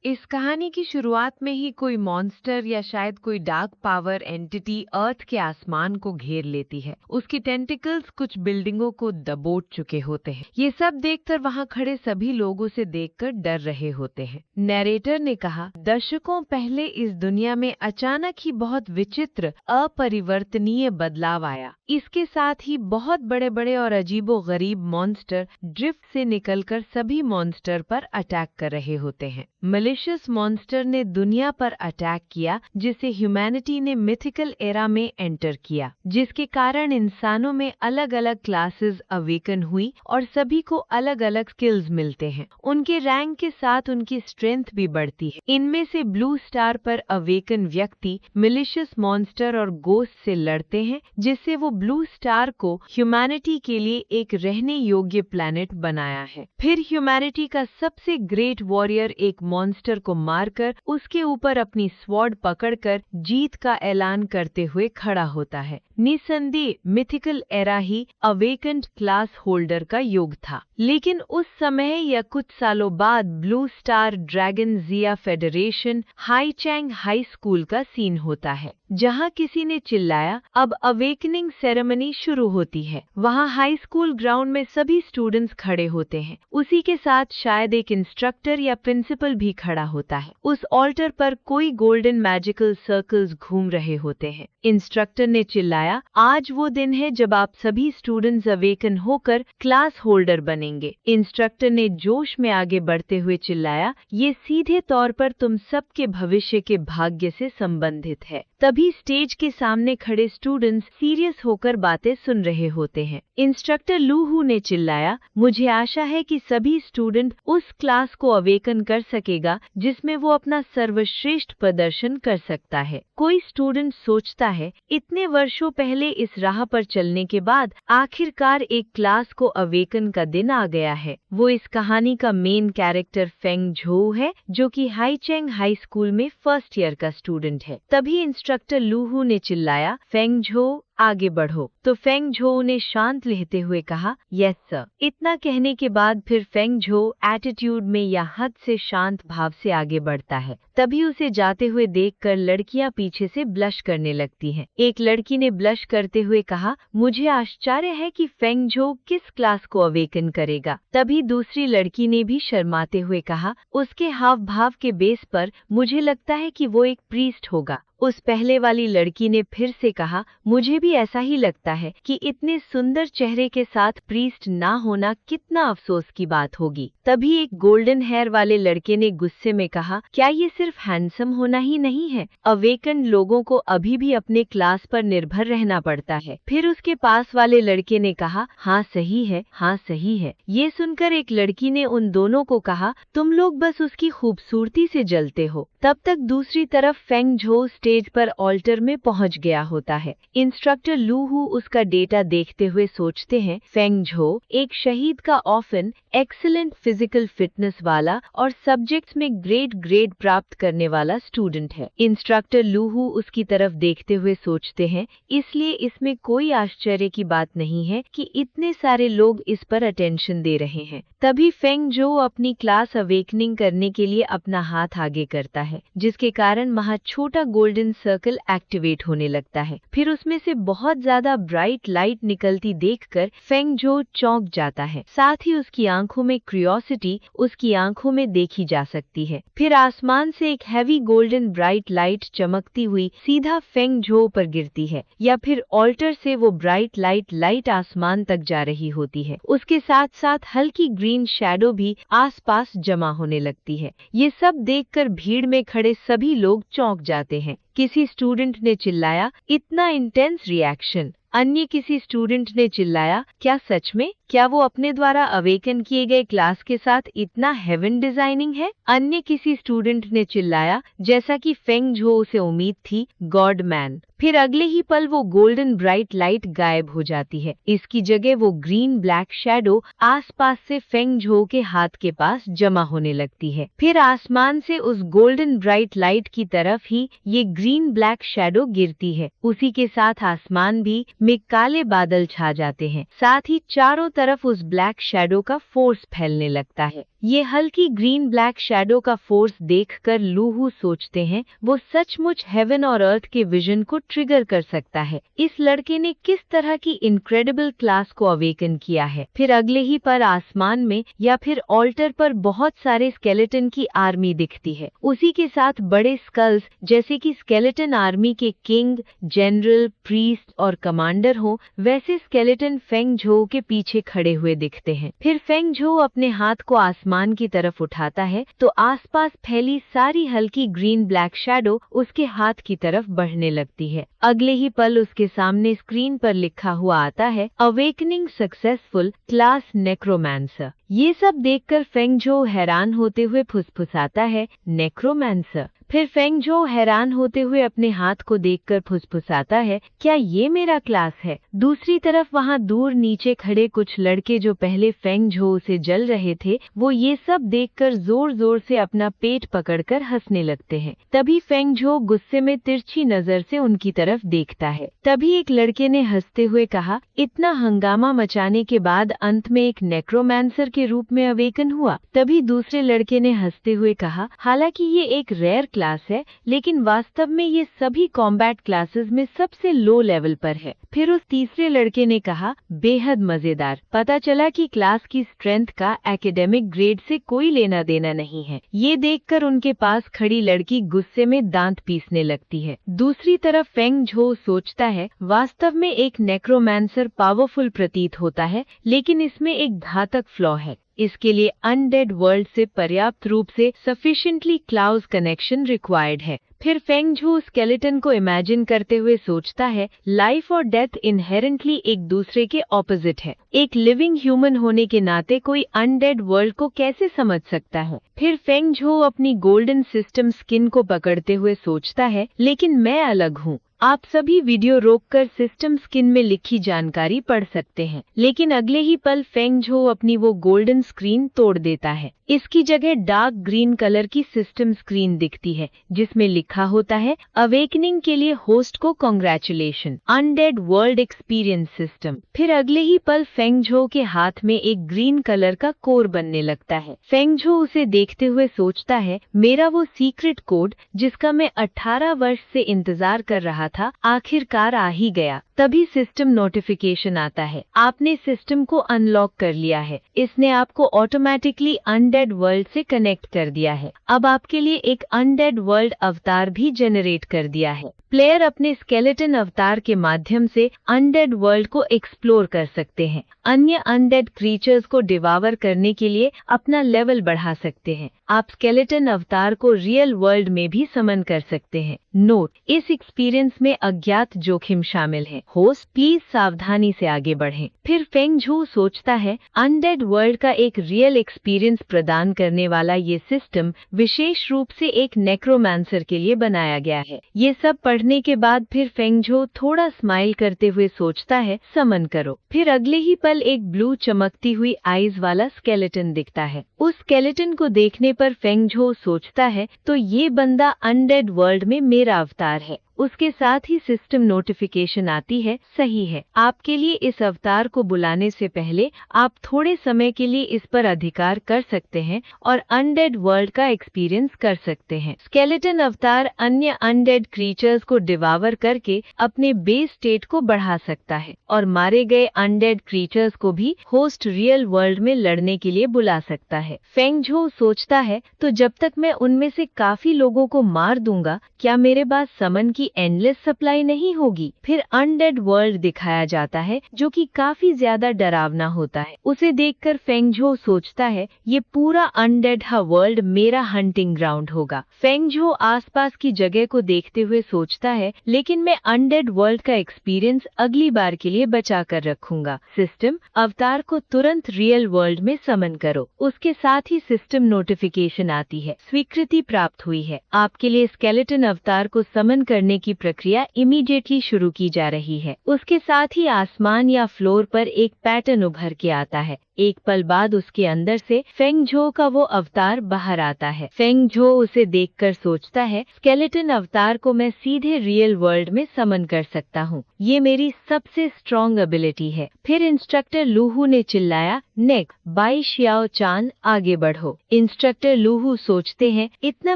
इस कहानी की शुरुआत में ही कोई मॉन्स्टर या शायद कोई डार्क पावर एंटिटी अर्थ के आसमान को घेर लेती है। उसकी टेंटिकल्स कुछ बिल्डिंगों को दबोच चुके होते हैं। ये सब देखकर वहां खड़े सभी लोग उसे देखकर डर रहे होते हैं। नैरेटर ने कहा, दशकों पहले इस दुनिया में अचानक ही बहुत विचित्र अपरिवर्तनीय बदलाव आया। इसके साथ ही बहुत बड़े बड़े और अजीबोगरीब मॉन्स्टर ड्रिफ्ट से निकलकर सभी मॉन्स्टर पर अटैक कर रहे होते हैं। मलिशियस मॉन्स्टर ने दुनिया पर अटैक किया, जिसे ह्यूमैनिटी ने मिथिकल एरा में एंटर किया, जिसके कारण इंसानों में अलग अलग क्लासेस अवेकन हुई और सभी को अलग अलग स्किल्स मिलते हैं। उनके रैंक के साथ उनकी स्ट्रेंथ भी बढ़ती है। इनमें से ब्लू स्टार पर अवेकन व्यक्ति मलिशियस मॉन्स्टर और गोस्ट से लड़ते हैं, जिससे वो ब्लू स्टार को ह्यूमैनिटी के लिए एक रहने योग्य प्लैनेट बनाया है। फिर ह्यूमैनिटी का सबसे ग्रेट वॉरियर एक मॉन्स्टर को मारकर उसके ऊपर अपनी स्वॉर्ड पकड़कर जीत का ऐलान करते हुए खड़ा होता है। निसंदेह मिथिकल एरा ही अवेकन्ड क्लास होल्डर का युग था। लेकिन उस समय या कुछ सालों बाद ब्लू स्टार ड्रैगन जिया फेडरेशन हाईचैंग हाई स्कूल का सीन होता है, जहां किसी ने चिल्लाया, अब अवेकनिंग सेरेमनी शुरू होती है। वहां हाई स्कूल ग्राउंड में सभी स्टूडेंट्स खड़े होते हैं। उसी के साथ शायद एक इंस्ट्रक्टर या प्रिंसिपल भी खड़ा होता है। उस ऑल्टर पर कोई गोल्डन मैजिकल सर्कल्स घूम रहे होते हैं। इंस्ट्रक्टर ने चिल्लाया, आज वो दिन है जब आप सभी स्टूडेंट्स अवेकन होकर क्लास होल्डर बनेंगे। इंस्ट्रक्टर ने जोश में आगे बढ़ते हुए चिल्लाया, ये सीधे तौर पर तुम सबके भविष्य के भाग्य से संबंधित है। तभी स्टेज के सामने खड़े स्टूडेंट्स सीरियस होकर बातें सुन रहे होते हैं। इंस्ट्रक्टर लूहू ने चिल्लाया, मुझे आशा है कि सभी स्टूडेंट उस क्लास को अवेकन कर सकेगा जिसमें वो अपना सर्वश्रेष्ठ प्रदर्शन कर सकता है। कोई स्टूडेंट सोचता है, इतने वर्षों पहले इस राह पर चलने के बाद आखिरकार एक क्लास को अवेकन का दिन आ गया है। वो इस कहानी का मेन कैरेक्टर फेंग झोउ है, जो कि हाईचैंग हाई स्कूल में फर्स्ट ईयर का स्टूडेंट है। तभी इंस्ट्रक्टर लूहू ने चिल्लाया, फेंग झोउ आगे बढ़ो। तो फेंग झोउ ने शांत रहते हुए कहा, यस सर। इतना कहने के बाद फिर फेंग झोउ एटीट्यूड में या हद से शांत भाव से आगे बढ़ता है। तभी उसे जाते हुए देखकर लड़कियां पीछे से ब्लश करने लगती हैं। एक लड़की ने ब्लश करते हुए कहा, मुझे आश्चर्य है कि फेंग झोउ किस क्लास को अवेकन करेगा। तभी दूसरी लड़की ने भी शर्माते हुए कहा, उसके हाव भाव के बेस पर मुझे लगता है कि वो एक प्रीस्ट होगा। उस पहले वाली लड़की ने फिर से कहा, मुझे भी ऐसा ही लगता है कि इतने सुंदर चेहरे के साथ प्रीस्ट ना होना कितना अफसोस की बात होगी। तभी एक गोल्डन हेयर वाले लड़के ने गुस्से में कहा, क्या ये सिर्फ हैंडसम होना ही नहीं है? अवेकन लोगों को अभी भी अपने क्लास पर निर्भर रहना पड़ता है। फिर उसके पास वाले लड़के ने कहा, हाँ सही है, हाँ सही है। ये सुनकर एक लड़की ने उन दोनों को कहा, तुम लोग बस उसकी खूबसूरती से जलते हो। तब तक दूसरी तरफ फेंग झोउ स्टेज पर ऑल्टर में पहुंच गया होता है। इंस्ट्रक्टर लूहू उसका डेटा देखते हुए सोचते हैं, फेंग झोउ एक शहीद का ऑफन एक्सीलेंट फिजिकल फिटनेस वाला और सब्जेक्ट्स में ग्रेड प्राप्त करने वाला स्टूडेंट है। इंस्ट्रक्टर लूहू उसकी तरफ देखते हुए सोचते हैं, इसलिए इसमें कोई आश्चर्य की बात नहीं है कि इतने सारे लोग इस पर अटेंशन दे रहे हैं। तभी फेंग झोउ अपनी क्लास अवेकनिंग करने के लिए अपना हाथ आगे करता है, जिसके कारण वहाँ छोटा गोल्डन सर्कल एक्टिवेट होने लगता है। फिर उसमें से बहुत ज्यादा ब्राइट लाइट निकलती देखकर फेंग झोउ चौंक जाता है। साथ ही उसकी आंखों में क्यूरियोसिटी उसकी आंखों में देखी जा सकती है। फिर आसमान से एक हैवी गोल्डन ब्राइट लाइट चमकती हुई सीधा फेंग झोउ पर गिरती है, या फिर ऑल्टर से वो ब्राइट लाइट आसमान तक जा रही होती है। उसके साथ साथ हल्की ग्रीन शैडो भी आसपास जमा होने लगती है। ये सब देखकर भीड़ में खड़े सभी लोग चौंक जाते हैं। किसी स्टूडेंट ने चिल्लाया, इतना इंटेंस रिएक्शन। अन्य किसी स्टूडेंट ने चिल्लाया, क्या सच में? क्या वो अपने द्वारा अवेकन किए गए क्लास के साथ इतना हेवन डिजाइनिंग है? अन्य किसी स्टूडेंट ने चिल्लाया, जैसा कि फेंग झोउ से उम्मीद थी, गॉड मैन। फिर अगले ही पल वो गोल्डन ब्राइट लाइट गायब हो जाती है। इसकी जगह वो ग्रीन ब्लैक शैडो आसपास से फेंग झोउ के हाथ के पास जमा होने लगती है। फिर आसमान से उस गोल्डन ब्राइट लाइट की तरफ ही ये ग्रीन ब्लैक शैडो गिरती है। उसी के साथ आसमान भी में काले बादल छा जाते हैं। साथ ही चारों तरफ उस ब्लैक शैडो का फोर्स फैलने लगता है। ये हल्की ग्रीन ब्लैक शैडो का फोर्स देखकर लूहू सोचते हैं वो सचमुच हेवन और अर्थ के विजन को ट्रिगर कर सकता है। इस लड़के ने किस तरह की इनक्रेडिबल क्लास को अवेकन किया है। फिर अगले ही पर आसमान में या फिर ऑल्टर पर बहुत सारे स्केलेटन की आर्मी दिखती है। उसी के साथ बड़े स्कल्स जैसे कि स्केलेटन आर्मी के किंग, जनरल, प्रीस्ट और कमांडर हो वैसे स्केलेटन फेंग झो के पीछे खड़े हुए दिखते हैं। फिर फेंग झो अपने हाथ को आसमान की तरफ उठाता है तो आसपास फैली सारी हल्की ग्रीन ब्लैक शैडो उसके हाथ की तरफ बढ़ने लगती है। अगले ही पल उसके सामने स्क्रीन पर लिखा हुआ आता है अवेकनिंग सक्सेसफुल क्लास नेक्रोमैंसर। ये सब देखकर फेंग झो हैरान होते हुए फुसफुसाता है नेक्रोमैंसर। फिर फेंग झो हैरान होते हुए अपने हाथ को देखकर फुसफुसाता है क्या ये मेरा क्लास है। दूसरी तरफ वहाँ दूर नीचे खड़े कुछ लड़के जो पहले फेंग झो से जल रहे थे वो ये सब देखकर जोर जोर से अपना पेट पकड़कर हंसने लगते हैं। तभी फेंग झो गुस्से में तिरछी नजर से उनकी तरफ देखता है। तभी एक लड़के ने हंसते हुए कहा इतना हंगामा मचाने के बाद अंत में एक नेक्रोमैंसर के रूप में अवेकन हुआ। तभी दूसरे लड़के ने हंसते हुए कहा हालांकि ये एक रेयर क्लास है लेकिन वास्तव में ये सभी कॉम्बैट क्लासेस में सबसे लो लेवल पर है। फिर उस तीसरे लड़के ने कहा बेहद मजेदार, पता चला कि क्लास की स्ट्रेंथ का एकेडमिक ग्रेड से कोई लेना देना नहीं है। ये देखकर उनके पास खड़ी लड़की गुस्से में दांत पीसने लगती है। दूसरी तरफ फेंग झो सोचता है वास्तव में एक नेक्रोमैंसर पावरफुल प्रतीत होता है लेकिन इसमें एक घातक फ्लॉ है। इसके लिए अनडेड वर्ल्ड से पर्याप्त रूप से सफिशिएंटली क्लोज कनेक्शन रिक्वायर्ड है। फिर फेंग झो स्केलेटन को इमेजिन करते हुए सोचता है लाइफ और डेथ इनहेरेंटली एक दूसरे के ऑपोजिट है। एक लिविंग ह्यूमन होने के नाते कोई अनडेड वर्ल्ड को कैसे समझ सकता है। फिर फेंग झो अपनी गोल्डन सिस्टम स्किन को पकड़ते हुए सोचता है लेकिन मैं अलग हूँ। आप सभी वीडियो रोककर सिस्टम स्किन में लिखी जानकारी पढ़ सकते हैं। लेकिन अगले ही पल फेंग झो अपनी वो गोल्डन स्क्रीन तोड़ देता है। इसकी जगह डार्क ग्रीन कलर की सिस्टम स्क्रीन दिखती है जिसमें लिखा होता है अवेकनिंग के लिए होस्ट को congratulation undead world experience system. फिर अगले ही पल फेंग झो के हाथ में एक ग्रीन कलर का कोर बनने लगता है। फेंग झो उसे देखते हुए सोचता है मेरा वो सीक्रेट कोड जिसका मैं 18 वर्ष से इंतजार कर रहा था आखिरकार आ ही गया। तभी सिस्टम नोटिफिकेशन आता है आपने सिस्टम को अनलॉक कर लिया है। इसने आपको ऑटोमेटिकली अनडेड वर्ल्ड से कनेक्ट कर दिया है। अब आपके लिए एक अनडेड वर्ल्ड अवतार भी जनरेट कर दिया है। प्लेयर अपने स्केलेटन अवतार के माध्यम से अनडेड वर्ल्ड को एक्सप्लोर कर सकते हैं। अन्य अनडेड क्रीचर्स को डिवावर करने के लिए अपना लेवल बढ़ा सकते हैं। आप स्केलेटन अवतार को रियल वर्ल्ड में भी समन कर सकते हैं। नोट, इस एक्सपीरियंस में अज्ञात जोखिम शामिल है। होस्ट प्लीज सावधानी से आगे बढ़ें। फिर फेंग झो सोचता है अनडेड वर्ल्ड का एक रियल एक्सपीरियंस प्रदान करने वाला ये सिस्टम विशेष रूप से एक नेक्रोमैंसर के लिए बनाया गया है। ये सब पढ़ने के बाद फिर फेंग झो थोड़ा स्माइल करते हुए सोचता है समन करो। फिर अगले ही पल एक ब्लू चमकती हुई आईज वाला स्केलेटन दिखता है। उस स्केलेटन को देखने पर फेंग झो सोचता है तो ये बंदा अनडेड वर्ल्ड में मेरा अवतार है। उसके साथ ही सिस्टम नोटिफिकेशन आती है सही है, आपके लिए इस अवतार को बुलाने से पहले आप थोड़े समय के लिए इस पर अधिकार कर सकते हैं और अनडेड वर्ल्ड का एक्सपीरियंस कर सकते हैं। स्केलेटन अवतार अन्य अनडेड क्रीचर्स को डिवावर करके अपने बेस स्टेट को बढ़ा सकता है और मारे गए अनडेड क्रीचर्स को भी होस्ट रियल वर्ल्ड में लड़ने के लिए बुला सकता है। फेंग झो सोचता है तो जब तक मैं उनमें से काफी लोगों को मार दूंगा क्या मेरे पास समन की एंडलेस सप्लाई नहीं होगी। फिर अनडेड वर्ल्ड दिखाया जाता है जो कि काफी ज्यादा डरावना होता है। उसे देखकर फेंग झो सोचता है ये पूरा अनडेड वर्ल्ड मेरा हंटिंग ग्राउंड होगा। फेंग झो आसपास की जगह को देखते हुए सोचता है लेकिन मैं अनडेड वर्ल्ड का एक्सपीरियंस अगली बार के लिए बचा कर रखूंगा। सिस्टम अवतार को तुरंत रियल वर्ल्ड में समन करो। उसके साथ ही सिस्टम नोटिफिकेशन आती है स्वीकृति प्राप्त हुई है। आपके लिए स्केलेटन अवतार को समन करने की प्रक्रिया इमीडिएटली शुरू की जा रही है। उसके साथ ही आसमान या फ्लोर पर एक पैटर्न उभर के आता है। एक पल बाद उसके अंदर से फेंग झो का वो अवतार बाहर आता है। फेंग झो उसे देखकर सोचता है, स्केलेटन अवतार को मैं सीधे रियल वर्ल्ड में समन कर सकता हूँ। ये मेरी सबसे स्ट्रॉन्ग एबिलिटी है। फिर इंस्ट्रक्टर लूहू ने चिल्लाया, नेक बाई शियाओ चान, आगे बढ़ो। इंस्ट्रक्टर लूहू सोचते हैं, इतना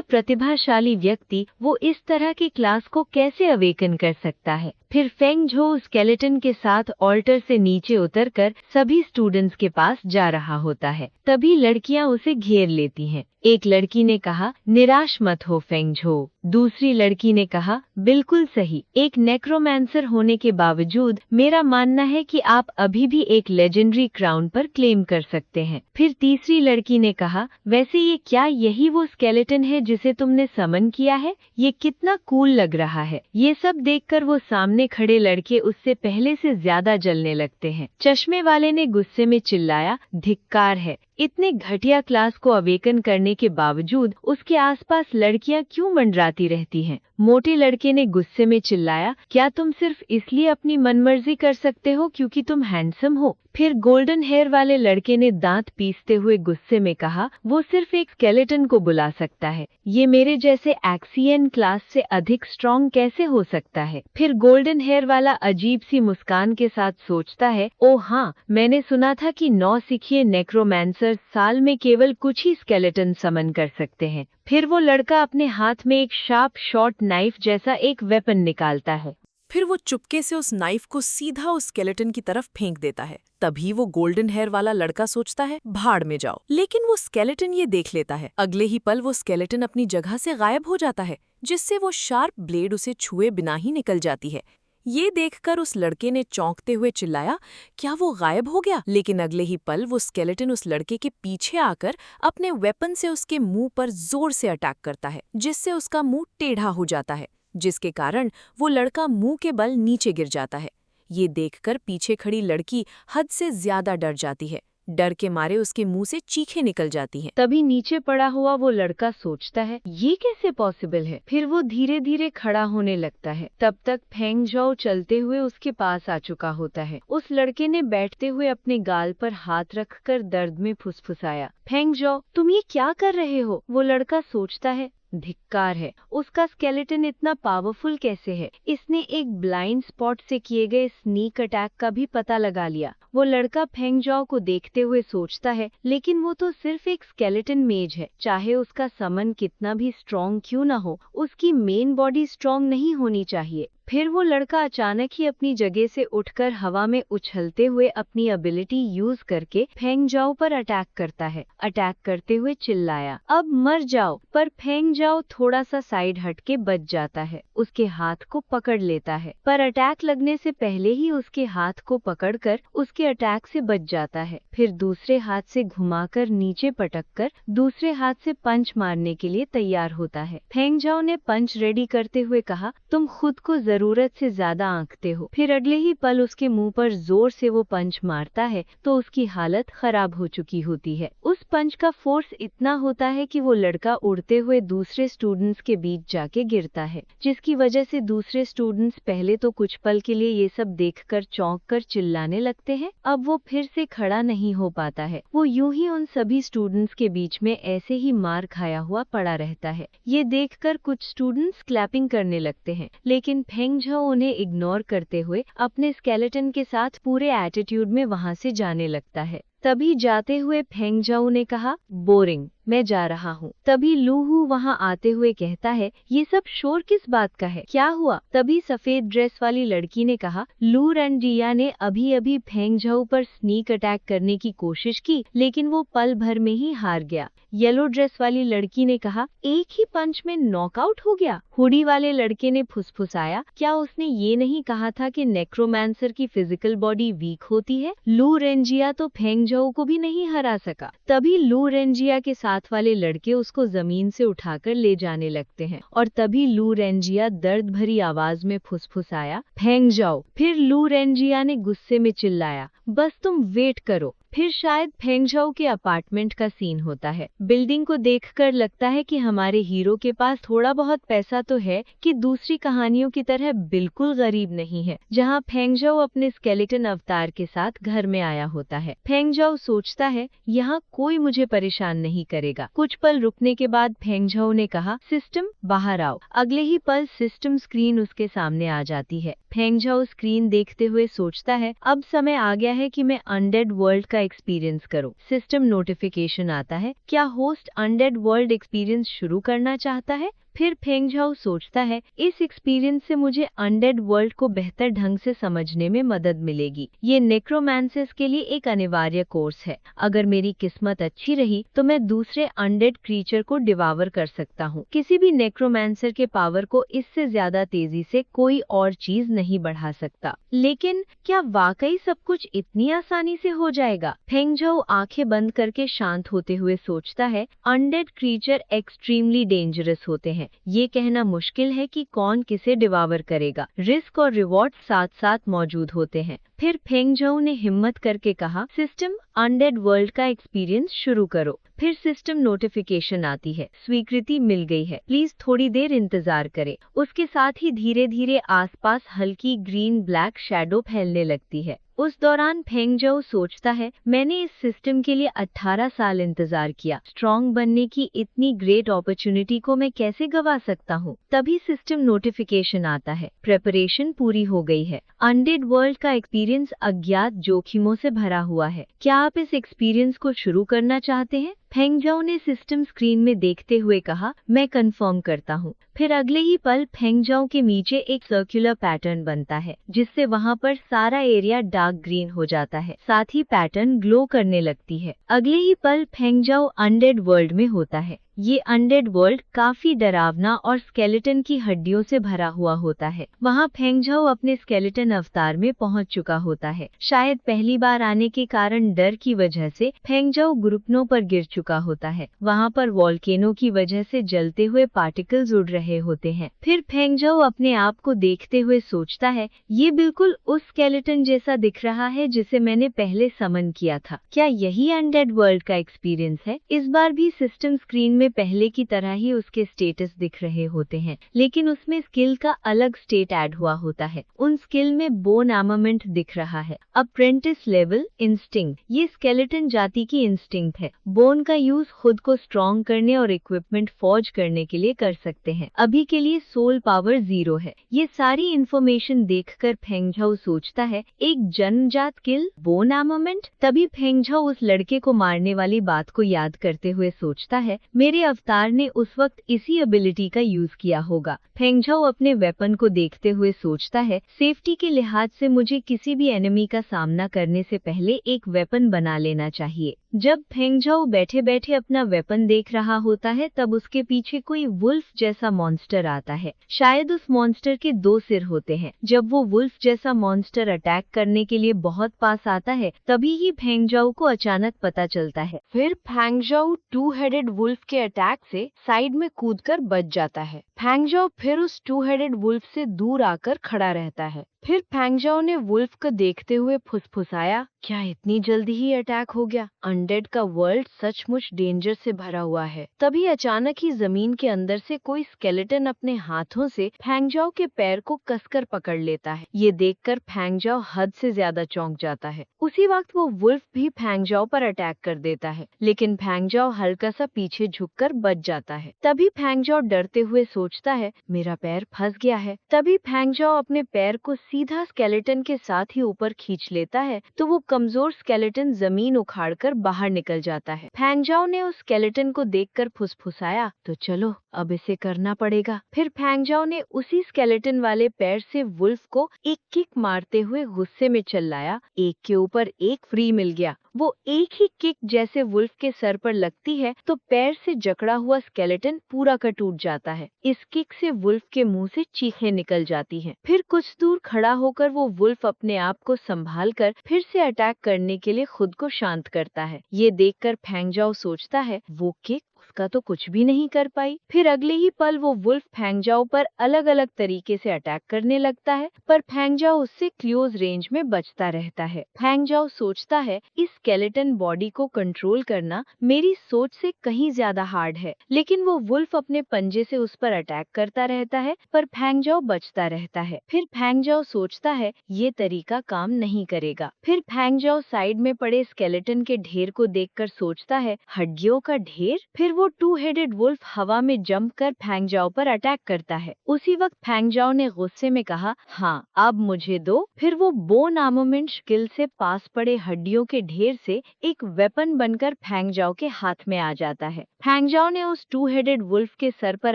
प्रतिभाशाली व्यक्ति वो इस तरह की क्लास को कैसे अवेकन कर सकता है। फिर फेंग झो स्केलेटन के साथ ऑल्टर से नीचे उतरकर सभी स्टूडेंट्स के पास जा रहा होता है। तभी लड़कियां उसे घेर लेती हैं। एक लड़की ने कहा, निराश मत हो फेंग झो। दूसरी लड़की ने कहा, बिल्कुल सही। एक नेक्रोमैंसर होने के बावजूद मेरा मानना है कि आप अभी भी एक लेजेंडरी क्राउन पर क्लेम कर सकते हैं। फिर तीसरी लड़की ने कहा, वैसे ये क्या यही वो स्केलेटन है जिसे तुमने समन किया है? ये कितना कूल लग रहा है। ये सब देखकर वो सामने खड़े लड़के उससे पहले से ज्यादा जलने लगते हैं। चश्मे वाले ने गुस्से में चिल्लाया, धिक्कार है। इतने घटिया क्लास को अवेकन करने के बावजूद उसके आसपास लड़कियां क्यों मंडराती रहती हैं? मोटे लड़के ने गुस्से में चिल्लाया, क्या तुम सिर्फ इसलिए अपनी मनमर्जी कर सकते हो क्योंकि तुम हैंडसम हो? फिर गोल्डन हेयर वाले लड़के ने दांत पीसते हुए गुस्से में कहा, वो सिर्फ एक स्केलेटन को बुला सकता है। ये मेरे जैसे एक्सियन क्लास से अधिक स्ट्रॉन्ग कैसे हो सकता है? फिर गोल्डन हेयर वाला अजीब सी मुस्कान के साथ सोचता है, ओ हाँ, मैंने सुना था कि नौसिखिए नेक्रोमैंसर साल में केवल कुछ ही स्केलेटन समन कर सकते हैं। फिर वो लड़का अपने हाथ में एक शार्प शॉर्ट नाइफ जैसा एक वेपन निकालता है। फिर वो चुपके से उस नाइफ को सीधा उस स्केलेटन की तरफ फेंक देता है। तभी वो गोल्डन हेयर वाला लड़का सोचता है, भाड़ में जाओ। लेकिन वो स्केलेटन ये देख लेता है। अगले ही पल वो स्केलेटन अपनी जगह से गायब हो जाता है, जिससे वो शार्प ब्लेड उसे छुए बिना ही निकल जाती है। ये देखकर उस लड़के ने चौंकते हुए चिल्लाया, क्या वो गायब हो गया? लेकिन अगले ही पल वो स्केलेटन उस लड़के के पीछे आकर अपने वेपन से उसके मुंह पर जोर से अटैक करता है, जिससे उसका मुंह टेढ़ा हो जाता है, जिसके कारण वो लड़का मुंह के बल नीचे गिर जाता है। ये देखकर पीछे खड़ी लड़की हद से ज्यादा डर जाती है। डर के मारे उसके मुंह से चीखें निकल जाती हैं। तभी नीचे पड़ा हुआ वो लड़का सोचता है, ये कैसे पॉसिबल है? फिर वो धीरे धीरे खड़ा होने लगता है। तब तक फेंग झो चलते हुए उसके पास आ चुका होता है। उस लड़के ने बैठते हुए अपने गाल पर हाथ रखकर दर्द में फुसफुसाया, फेंग झो, तुम ये क्या कर रहे हो? वो लड़का सोचता है, धिक्कार है, उसका स्केलेटन इतना पावरफुल कैसे है? इसने एक ब्लाइंड स्पॉट से किए गए स्नीक अटैक का भी पता लगा लिया। वो लड़का फेंग झो को देखते हुए सोचता है, लेकिन वो तो सिर्फ एक स्केलेटन मेज है। चाहे उसका समन कितना भी स्ट्रॉन्ग क्यों न हो, उसकी मेन बॉडी स्ट्रॉन्ग नहीं होनी चाहिए। फिर वो लड़का अचानक ही अपनी जगह से उठकर हवा में उछलते हुए अपनी एबिलिटी यूज करके फेंग झो पर अटैक करता है। अटैक करते हुए चिल्लाया, अब मर जाओ। पर फेंग झो थोड़ा सा साइड हटके बच जाता है। उसके हाथ को पकड़ लेता है, पर अटैक लगने से पहले ही उसके हाथ को पकड़कर उसके अटैक से बच जाता है। फिर दूसरे हाथ से घुमाकर नीचे पटककर दूसरे हाथ से पंच मारने के लिए तैयार होता है। फेंग झो ने पंच रेडी करते हुए कहा, तुम खुद को जरूरत से ज्यादा आंकते हो। फिर अगले ही पल उसके मुंह पर जोर से वो पंच मारता है तो उसकी हालत खराब हो चुकी होती है। उस पंच का फोर्स इतना होता है कि वो लड़का उड़ते हुए दूसरे स्टूडेंट्स के बीच जाके गिरता है, जिसकी वजह से दूसरे स्टूडेंट्स पहले तो कुछ पल के लिए ये सब देखकर चौंक कर चिल्लाने लगते हैं। अब वो फिर से खड़ा नहीं हो पाता है। वो यूं ही उन सभी स्टूडेंट्स के बीच में ऐसे ही मार खाया हुआ पड़ा रहता है। ये देखकर कुछ स्टूडेंट्स क्लैपिंग करने लगते हैं, लेकिन फेंग झो उन्हें इग्नोर करते हुए अपने स्केलेटन के साथ पूरे एटीट्यूड में वहां से जाने लगता है। तभी जाते हुए फेंग झो ने कहा, बोरिंग, मैं जा रहा हूँ। तभी लूहू वहाँ आते हुए कहता है, ये सब शोर किस बात का है? क्या हुआ? तभी सफेद ड्रेस वाली लड़की ने कहा, लू रेनजिया ने अभी अभी फेंग झो पर स्नीक अटैक करने की कोशिश की, लेकिन वो पल भर में ही हार गया। येलो ड्रेस वाली लड़की ने कहा, एक ही पंच में नॉकआउट हो गया? हुडी वाले लड़के ने फुसफुसाया, क्या उसने ये नहीं कहा था कि नेक्रोमैंसर की फिजिकल बॉडी वीक होती है? लू रेनजिया तो फेंग झो को भी नहीं हरा सका। तभी लू रेनजिया के साथ वाले लड़के उसको जमीन से उठाकर ले जाने लगते हैं और तभी लू रेनजिया दर्द भरी आवाज में फुसफुसाया, फेंग झो। फिर लू रेनजिया ने गुस्से में चिल्लाया, बस तुम वेट करो। फिर शायद फेंगझाओ के अपार्टमेंट का सीन होता है। बिल्डिंग को देखकर लगता है कि हमारे हीरो के पास थोड़ा बहुत पैसा तो है कि दूसरी कहानियों की तरह बिल्कुल गरीब नहीं है, जहां फेंगझाओ अपने स्केलेटन अवतार के साथ घर में आया होता है। फेंगझाओ सोचता है यहाँ कोई मुझे परेशान नहीं करेगा। कुछ पल रुकने के बाद फेंगझाओ ने कहा, सिस्टम बाहर आओ। अगले ही पल सिस्टम स्क्रीन उसके सामने आ जाती है। फेंगझाओ स्क्रीन देखते हुए सोचता है, अब समय आ गया है कि मैं अनडेड वर्ल्ड का एक्सपीरियंस करूं। सिस्टम नोटिफिकेशन आता है, क्या होस्ट अनडेड वर्ल्ड एक्सपीरियंस शुरू करना चाहता है? फिर फेंगझाओ सोचता है, इस एक्सपीरियंस से मुझे अनडेड वर्ल्ड को बेहतर ढंग से समझने में मदद मिलेगी। ये नेक्रोमांसिस के लिए एक अनिवार्य कोर्स है। अगर मेरी किस्मत अच्छी रही तो मैं दूसरे अनडेड क्रीचर को डिवावर कर सकता हूँ। किसी भी नेक्रोमांसर के पावर को इससे ज्यादा तेजी से कोई और चीज नहीं बढ़ा सकता। लेकिन क्या वाकई सब कुछ इतनी आसानी से हो जाएगा? फेंगझाओ आंखें बंद करके शांत होते हुए सोचता है, अनडेड क्रीचर एक्सट्रीमली डेंजरस होते हैं। ये कहना मुश्किल है कि कौन किसे डिवावर करेगा। रिस्क और रिवॉर्ड साथ साथ मौजूद होते हैं। फिर फेंगझाओ ने हिम्मत करके कहा, सिस्टम अनडेड वर्ल्ड का एक्सपीरियंस शुरू करो। फिर सिस्टम नोटिफिकेशन आती है, स्वीकृति मिल गई है, प्लीज थोड़ी देर इंतजार करें। उसके साथ ही धीरे धीरे आसपास हल्की ग्रीन ब्लैक शैडो फैलने लगती है। उस दौरान फेंगझाओ सोचता है, मैंने इस सिस्टम के लिए 18 साल इंतजार किया। स्ट्रॉन्ग बनने की इतनी ग्रेट अपॉर्चुनिटी को मैं कैसे गवा सकता हूँ? तभी सिस्टम नोटिफिकेशन आता है, प्रेपरेशन पूरी हो गई है। अनडेड वर्ल्ड का एक्सपीरियंस अज्ञात जोखिमों से भरा हुआ है। क्या आप इस एक्सपीरियंस को शुरू करना चाहते हैं? फेंगझाओ ने सिस्टम स्क्रीन में देखते हुए कहा, मैं कंफर्म करता हूँ। फिर अगले ही पल फेंगझाओ के नीचे एक सर्कुलर पैटर्न बनता है, जिससे वहाँ पर सारा एरिया डार्क ग्रीन हो जाता है। साथ ही पैटर्न ग्लो करने लगती है। अगले ही पल फेंगझाओ अनडेड वर्ल्ड में होता है। ये अनडेड वर्ल्ड काफी डरावना और स्केलेटन की हड्डियों से भरा हुआ होता है। वहाँ फेंगझाओ अपने स्केलेटन अवतार में पहुँच चुका होता है। शायद पहली बार आने के कारण डर की वजह से फेंगझाओ घुटनों पर गिर चुका होता है। वहाँ पर वॉल्केनो की वजह से जलते हुए पार्टिकल्स उड़ रहे होते हैं। फिर फेंगझाओ अपने आप को देखते हुए सोचता है, ये बिल्कुल उस स्केलेटन जैसा दिख रहा है जिसे मैंने पहले समन किया था। क्या यही अनडेड वर्ल्ड का एक्सपीरियंस है? इस बार भी सिस्टम स्क्रीन में पहले की तरह ही उसके स्टेटस दिख रहे होते हैं, लेकिन उसमें स्किल का अलग स्टेट ऐड हुआ होता है। उन स्किल में बोन आर्मामेंट दिख रहा है, अप्रेंटिस लेवल इंस्टिंक्ट। ये स्केलेटन जाति की इंस्टिंक्ट है। बोन का यूज खुद को स्ट्रॉन्ग करने और इक्विपमेंट फॉर्ज करने के लिए कर सकते हैं। अभी के लिए सोल पावर 0 है। ये सारी इंफॉर्मेशन देखकर फेंगझाओ सोचता है, एक जन्मजात स्किल, बोन आर्मामेंट। तभी फेंगझाओ उस लड़के को मारने वाली बात को याद करते हुए सोचता है, मेरे अवतार ने उस वक्त इसी एबिलिटी का यूज किया होगा। फेंगझाओ अपने वेपन को देखते हुए सोचता है, सेफ्टी के लिहाज से मुझे किसी भी एनिमी का सामना करने से पहले एक वेपन बना लेना चाहिए। जब फेंगझाओ बैठे बैठे अपना वेपन देख रहा होता है, तब उसके पीछे कोई वुल्फ जैसा मॉन्स्टर आता है। शायद उस मॉन्स्टर के 2 सिर होते हैं। जब वो वुल्फ जैसा मॉन्स्टर अटैक करने के लिए बहुत पास आता है, तभी ही फेंगझाओ को अचानक पता चलता है। फिर फेंगझाओ 2 हेडेड वुल्फ के अटैक से साइड में कूदकर बच जाता है। फेंगझाओ फिर उस 2 हेडेड वुल्फ से दूर आकर खड़ा रहता है। फिर फेंगझाओ ने वुल्फ को देखते हुए फुसफुसाया, क्या इतनी जल्दी ही अटैक हो गया? अनडेड का वर्ल्ड सचमुच डेंजर से भरा हुआ है। तभी अचानक ही जमीन के अंदर से कोई स्केलेटन अपने हाथों से फेंगझाओ के पैर को कसकर पकड़ लेता है। ये देखकर फेंगझाओ हद से ज्यादा चौंक जाता है। उसी वक्त वो वुल्फ भी फेंगझाओ पर अटैक कर देता है, लेकिन फेंगझाओ हल्का सा पीछे झुककर बच जाता है। तभी फेंगझाओ डरते हुए सोचता है, मेरा पैर फंस गया है। तभी फेंगझाओ अपने पैर को सीधा स्केलेटन के साथ ही ऊपर खींच लेता है, तो वो कमजोर स्केलेटन जमीन उखाड़कर बाहर निकल जाता है। फेंगझाओ ने उस स्केलेटन को देखकर फुसफुसाया, तो चलो अब इसे करना पड़ेगा। फिर फेंगझाओ ने उसी स्केलेटन वाले पैर से वुल्फ को एक किक मारते हुए गुस्से में चिल्लाया, एक के ऊपर एक फ्री मिल गया। वो एक ही किक जैसे वुल्फ के सर पर लगती है तो पैर से जकड़ा हुआ स्केलेटन पूरा का टूट जाता है। इस किक से वुल्फ के मुंह से चीखें निकल जाती हैं। फिर कुछ दूर खड़ा होकर वो वुल्फ अपने आप को संभाल कर फिर से अटैक करने के लिए खुद को शांत करता है। ये देखकर फेंगझाओ सोचता है, वो किक डॉग्स का तो कुछ भी नहीं कर पाई। फिर अगले ही पल वो वुल्फ फेंगजाओ पर अलग अलग तरीके से अटैक करने लगता है, पर फेंगजाओ उससे क्लोज रेंज में बचता रहता है। फेंगजाओ सोचता है इस स्केलेटन बॉडी को कंट्रोल करना मेरी सोच से कहीं ज्यादा हार्ड है, लेकिन वो वुल्फ अपने पंजे से उस पर अटैक करता रहता है, पर फेंगजाओ बचता रहता है। फिर फेंगजाओ सोचता है ये तरीका काम नहीं करेगा। फिर फेंगजाओ साइड में पड़े स्केलेटन के ढेर को देखकर सोचता है हड्डियों का ढेर। फिर वो टू हेडेड वुल्फ हवा में जंप कर फेंगजाओ पर अटैक करता है। उसी वक्त फेंगजाओ ने गुस्से में कहा, हाँ अब मुझे दो। फिर वो बोन आर्मामेंट स्किल से पास पड़े हड्डियों के ढेर से एक वेपन बनकर फेंगजाओ के हाथ में आ जाता है। फेंगजाओ ने उस टू हेडेड वुल्फ के सर पर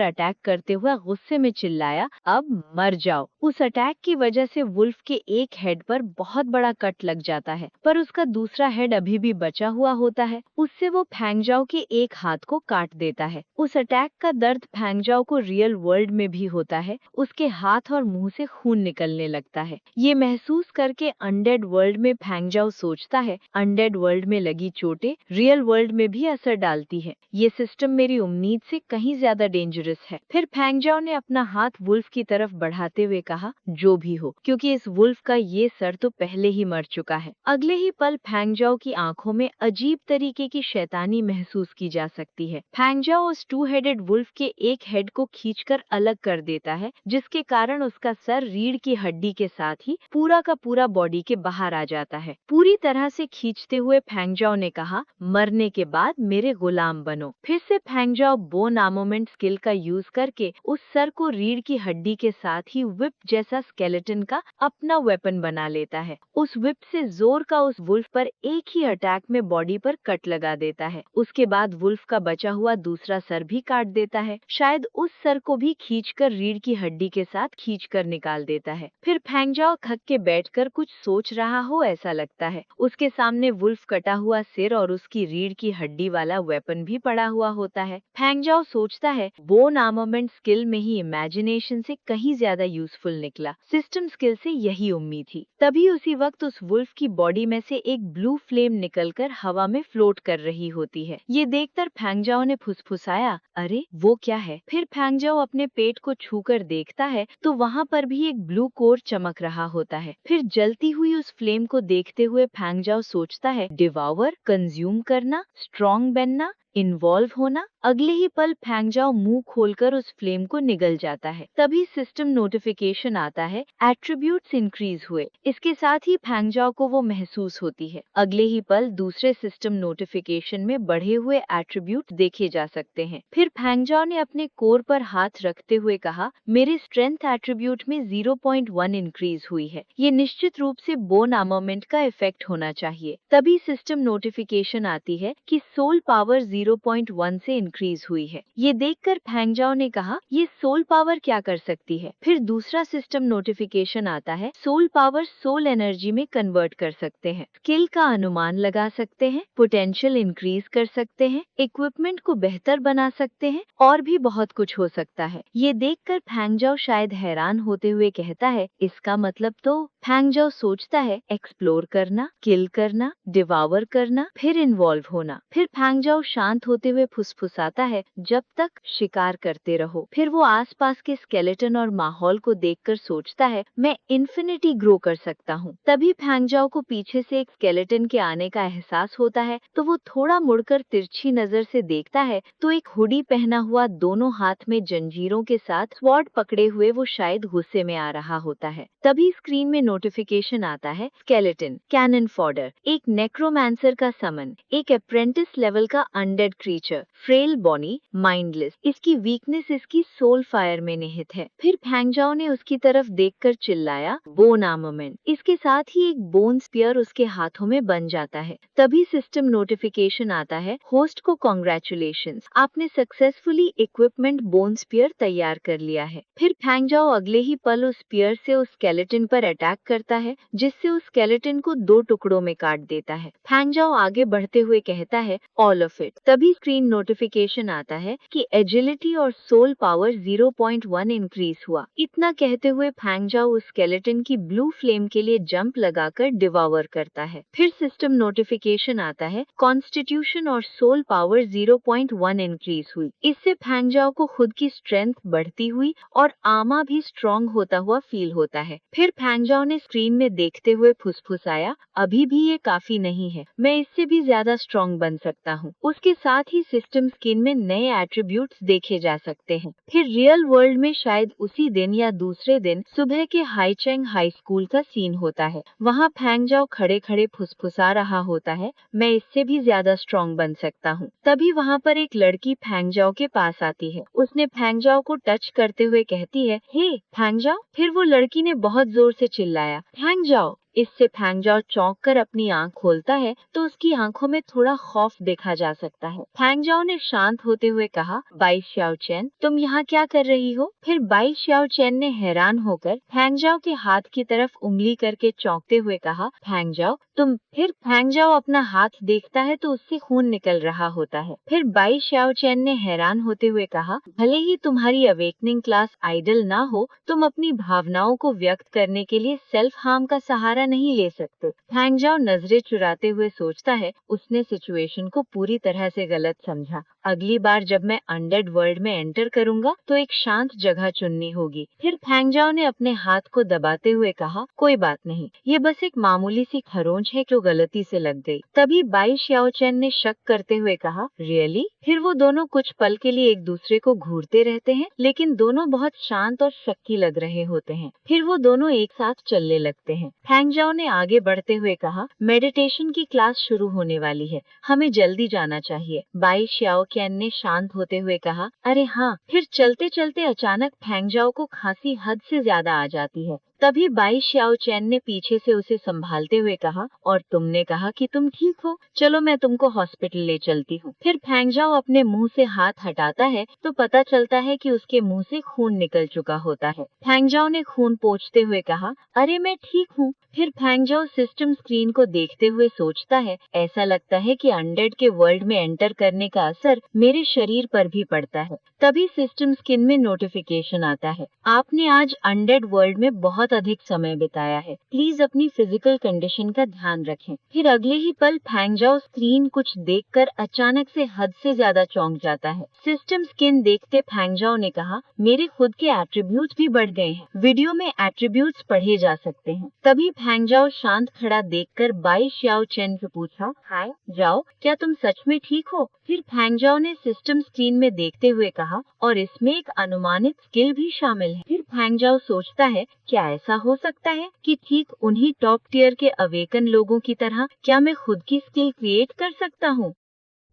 अटैक करते हुए गुस्से में चिल्लाया, अब मर जाओ। उस अटैक की वजह से वुल्फ के एक हेड पर बहुत बड़ा कट लग जाता है, पर उसका दूसरा हेड अभी भी बचा हुआ होता है। उससे वो फेंगजाओ के एक हाथ को काट देता है। उस अटैक का दर्द फेंगजाओ को रियल वर्ल्ड में भी होता है। उसके हाथ और मुंह से खून निकलने लगता है। ये महसूस करके अनडेड वर्ल्ड में फेंगजाओ सोचता है अनडेड वर्ल्ड में लगी चोटें रियल वर्ल्ड में भी असर डालती है। ये सिस्टम मेरी उम्मीद से कहीं ज्यादा डेंजरस है। फिर फेंगजाओ ने अपना हाथ वुल्फ की तरफ बढ़ाते हुए कहा, जो भी हो, क्योंकि इस वुल्फ का ये सर तो पहले ही मर चुका है। अगले ही पल फेंगजाओ की आंखों में अजीब तरीके की शैतानी महसूस की जा सकती है। फेंगजाओ उस टू हेडेड वुल्फ के एक हेड को खींचकर अलग कर देता है, जिसके कारण उसका सर रीढ़ की हड्डी के साथ ही पूरा का पूरा बॉडी के बाहर आ जाता है। पूरी तरह से खींचते हुए फेंगजाओ ने कहा, मरने के बाद मेरे गुलाम बनो। फिर से फेंगजाओ बोन आर्मामेंट स्किल का यूज करके उस सर को रीढ़ की हड्डी के साथ ही व्हिप जैसा स्केलेटन का अपना वेपन बना लेता है। उस व्हिप से जोर का उस वुल्फ पर एक ही अटैक में बॉडी पर कट लगा देता है। उसके बाद वुल्फ का बचा हुआ दूसरा सर भी काट देता है। शायद उस सर को भी खींचकर रीढ़ की हड्डी के साथ खींचकर निकाल देता है। फिर फेंगजाओ थक के बैठकर कुछ सोच रहा हो ऐसा लगता है। उसके सामने वुल्फ कटा हुआ सिर और उसकी रीढ़ की हड्डी वाला वेपन भी पड़ा हुआ होता है। फेंगजाओ सोचता है बोन आर्मामेंट स्किल में ही इमेजिनेशन से कहीं ज्यादा यूजफुल निकला। सिस्टम स्किल से यही उम्मीद थी। तभी उसी वक्त उस वुल्फ की बॉडी में से एक ब्लू फ्लेम निकलकर हवा में फ्लोट कर रही होती है। ये देखकर फेंगजाओ ने फुसफुसाया, अरे वो क्या है? फिर फेंगजाओ अपने पेट को छूकर देखता है तो वहाँ पर भी एक ब्लू कोर चमक रहा होता है। फिर जलती हुई उस फ्लेम को देखते हुए फेंगजाओ सोचता है डिवावर, कंज्यूम करना, स्ट्रॉन्ग बनना, इन्वॉल्व होना। अगले ही पल फेंगजाओ मुंह खोलकर उस फ्लेम को निगल जाता है। तभी सिस्टम नोटिफिकेशन आता है, एट्रीब्यूट्स इंक्रीज हुए। इसके साथ ही फेंगजाओ को वो महसूस होती है। अगले ही पल दूसरे सिस्टम नोटिफिकेशन में बढ़े हुए एट्रीब्यूट देखे जा सकते हैं। फिर फेंगजाओ ने अपने कोर पर हाथ रखते हुए कहा, मेरे स्ट्रेंथ एट्रीब्यूट में 0.1 इंक्रीज हुई है। ये निश्चित रूप से बोन आर्मामेंट का इफेक्ट होना चाहिए। तभी सिस्टम नोटिफिकेशन आती है कि सोल पावर 0.1 से इंक्रीज हुई है। ये देखकर फेंगजाओ ने कहा, ये सोल पावर क्या कर सकती है? फिर दूसरा सिस्टम नोटिफिकेशन आता है, सोल पावर सोल एनर्जी में कन्वर्ट कर सकते हैं, स्किल का अनुमान लगा सकते हैं, पोटेंशियल इंक्रीज कर सकते हैं, इक्विपमेंट को बेहतर बना सकते हैं और भी बहुत कुछ हो सकता है। ये देखकर फेंगजाओ शायद हैरान होते हुए कहता है, इसका मतलब तो? फेंगजाओ सोचता है एक्सप्लोर करना, किल करना, डिवावर करना, फिर इन्वॉल्व होना। फिर फेंगजाओ शांत होते हुए फुसफुसाता है, जब तक शिकार करते रहो। फिर वो आसपास के स्केलेटन और माहौल को देखकर सोचता है, मैं इन्फिनिटी ग्रो कर सकता हूँ। तभी फेंगजाओ को पीछे से एक स्केलेटन के आने का एहसास होता है, तो वो थोड़ा मुड़कर तिरछी नजर से देखता है तो एक हुडी पहना हुआ, दोनों हाथ में जंजीरों के साथ स्वॉर्ड पकड़े हुए वो शायद गुस्से में आ रहा होता है। तभी स्क्रीन में नोटिफिकेशन आता है, स्केलेटन कैनन फॉडर, एक नेक्रोमैंसर का समन, एक अप्रेंटिस लेवल का undead creature, frail bony, mindless. इसकी वीकनेस इसकी सोल फायर में निहित है। फिर फेंगजाओ ने उसकी तरफ देखकर चिल्लाया, बोन आर्मामेंट। इसके साथ ही एक बोन स्पीयर उसके हाथों में बन जाता है। तभी सिस्टम नोटिफिकेशन आता है, होस्ट को कॉन्ग्रेचुलेशंस, आपने सक्सेसफुली इक्विपमेंट बोन स्पीयर तैयार कर लिया है। फिर फेंगजाओ अगले ही पल उस स्पीयर से उस स्केलेटन पर अटैक करता है, जिससे उस स्केलेटन को 2 टुकड़ों में काट देता है। फेंगजाओ आगे बढ़ते हुए कहता है, ऑल ऑफ इट। तभी स्क्रीन नोटिफिकेशन आता है कि एजिलिटी और सोल पावर 0.1 इंक्रीज हुआ। इतना कहते हुए फैंगजाओ उस स्केलेटन की ब्लू फ्लेम के लिए जंप लगाकर डिवॉर करता है। फिर सिस्टम नोटिफिकेशन आता है कॉन्स्टिट्यूशन और सोल पावर 0.1 इंक्रीज हुई। इससे फैंगजाओ को खुद की स्ट्रेंथ बढ़ती हुई और आमा भी स्ट्रॉन्ग होता हुआ फील होता है। फिर फैंगजाओ ने स्क्रीन में देखते हुए फुसफुसाया, अभी भी ये काफी नहीं है, मैं इससे भी ज्यादा स्ट्रॉन्ग बन सकता हूँ। उसके साथ ही सिस्टम स्किन में नए एट्रीब्यूट्स देखे जा सकते हैं। फिर रियल वर्ल्ड में शायद उसी दिन या दूसरे दिन सुबह के हाईचेंग हाई स्कूल का सीन होता है। वहाँ फैंगजाओ खड़े खड़े फुसफुसा रहा होता है, मैं इससे भी ज्यादा स्ट्रॉन्ग बन सकता हूँ। तभी वहाँ पर एक लड़की फैंगजाओ के पास आती है। उसने फैंगजाओ को टच करते हुए कहती है, हे फैंगजाओ। फिर वो लड़की ने बहुत जोर से चिल्लाया, फैंगजाओ। इससे फैंगजाओ चौंक कर अपनी आंख खोलता है तो उसकी आंखों में थोड़ा खौफ देखा जा सकता है। फैंगजाओ ने शांत होते हुए कहा, बाई शाओ चेन, तुम यहाँ क्या कर रही हो? फिर बाई शाओ चेन ने हैरान होकर फैंगजाओ के हाथ की तरफ उंगली करके चौंकते हुए कहा, फैंगजाओ तुम। फिर फैंगजाओ अपना हाथ देखता है तो उससे खून निकल रहा होता है। फिर बाई शाओ चेन ने हैरान होते हुए कहा, भले ही तुम्हारी अवेकनिंग क्लास आइडल ना हो, तुम अपनी भावनाओं को व्यक्त करने के लिए सेल्फ हार्म का सहारा नहीं ले सकते। फैंगजाओ नजरें चुराते हुए सोचता है, उसने सिचुएशन को पूरी तरह से गलत समझा। अगली बार जब मैं अनडेड वर्ल्ड में एंटर करूंगा तो एक शांत जगह चुननी होगी। फिर फैंगजाओ ने अपने हाथ को दबाते हुए कहा, कोई बात नहीं, ये बस एक मामूली सी खरोंच है जो गलती से लग गई। तभी बाई शाओ चेन ने शक करते हुए कहा, रियली? फिर वो दोनों कुछ पल के लिए एक दूसरे को घूरते रहते हैं, लेकिन दोनों बहुत शांत और शक्की लग रहे होते हैं। फिर वो दोनों एक साथ चलने लगते हैं। फैंगजाओ ने आगे बढ़ते हुए कहा, मेडिटेशन की क्लास शुरू होने वाली है, हमें जल्दी जाना चाहिए। बाई शाओ कैन ने शांत होते हुए कहा, अरे हाँ। फिर चलते चलते अचानक फैंगजाओ को खांसी हद से ज्यादा आ जाती है। तभी बाई शाओ चेन ने पीछे से उसे संभालते हुए कहा, और तुमने कहा कि तुम ठीक हो, चलो मैं तुमको हॉस्पिटल ले चलती हूँ। फिर फैंगजाओ अपने मुंह से हाथ हटाता है तो पता चलता है कि उसके मुंह से खून निकल चुका होता है। फैंगजाओ ने खून पोंछते हुए कहा, अरे मैं ठीक हूँ। फिर फैंगजाओ सिस्टम स्क्रीन को देखते हुए सोचता है, ऐसा लगता है कि अनडेड के वर्ल्ड में एंटर करने का असर मेरे शरीर पर भी पड़ता है। तभी सिस्टम स्किन में नोटिफिकेशन आता है, आपने आज अनडेड वर्ल्ड में बहुत अधिक समय बिताया है, प्लीज अपनी फिजिकल कंडीशन का ध्यान रखें। फिर अगले ही पल फैंगजाओ स्क्रीन कुछ देखकर अचानक से हद से ज्यादा चौंक जाता है। सिस्टम स्किन देखते फैंगजाओ ने कहा, मेरे खुद के एट्रीब्यूट्स भी बढ़ गए हैं, वीडियो में एट्रीब्यूट्स पढ़े जा सकते हैं। तभी फैंगजाओ शांत खड़ा देखकर बाई शाओ चेन से पूछा, हाय जाओ, क्या तुम सच में ठीक हो? फिर फैंगजाओ ने सिस्टम स्क्रीन में देखते हुए कहा, और इसमें एक अनुमानित स्किल भी शामिल है। फिर फैंगजाओ सोचता है, क्या ऐसा हो सकता है कि ठीक उन्हीं टॉप टियर के अवेकन लोगों की तरह क्या मैं खुद की स्किल क्रिएट कर सकता हूँ?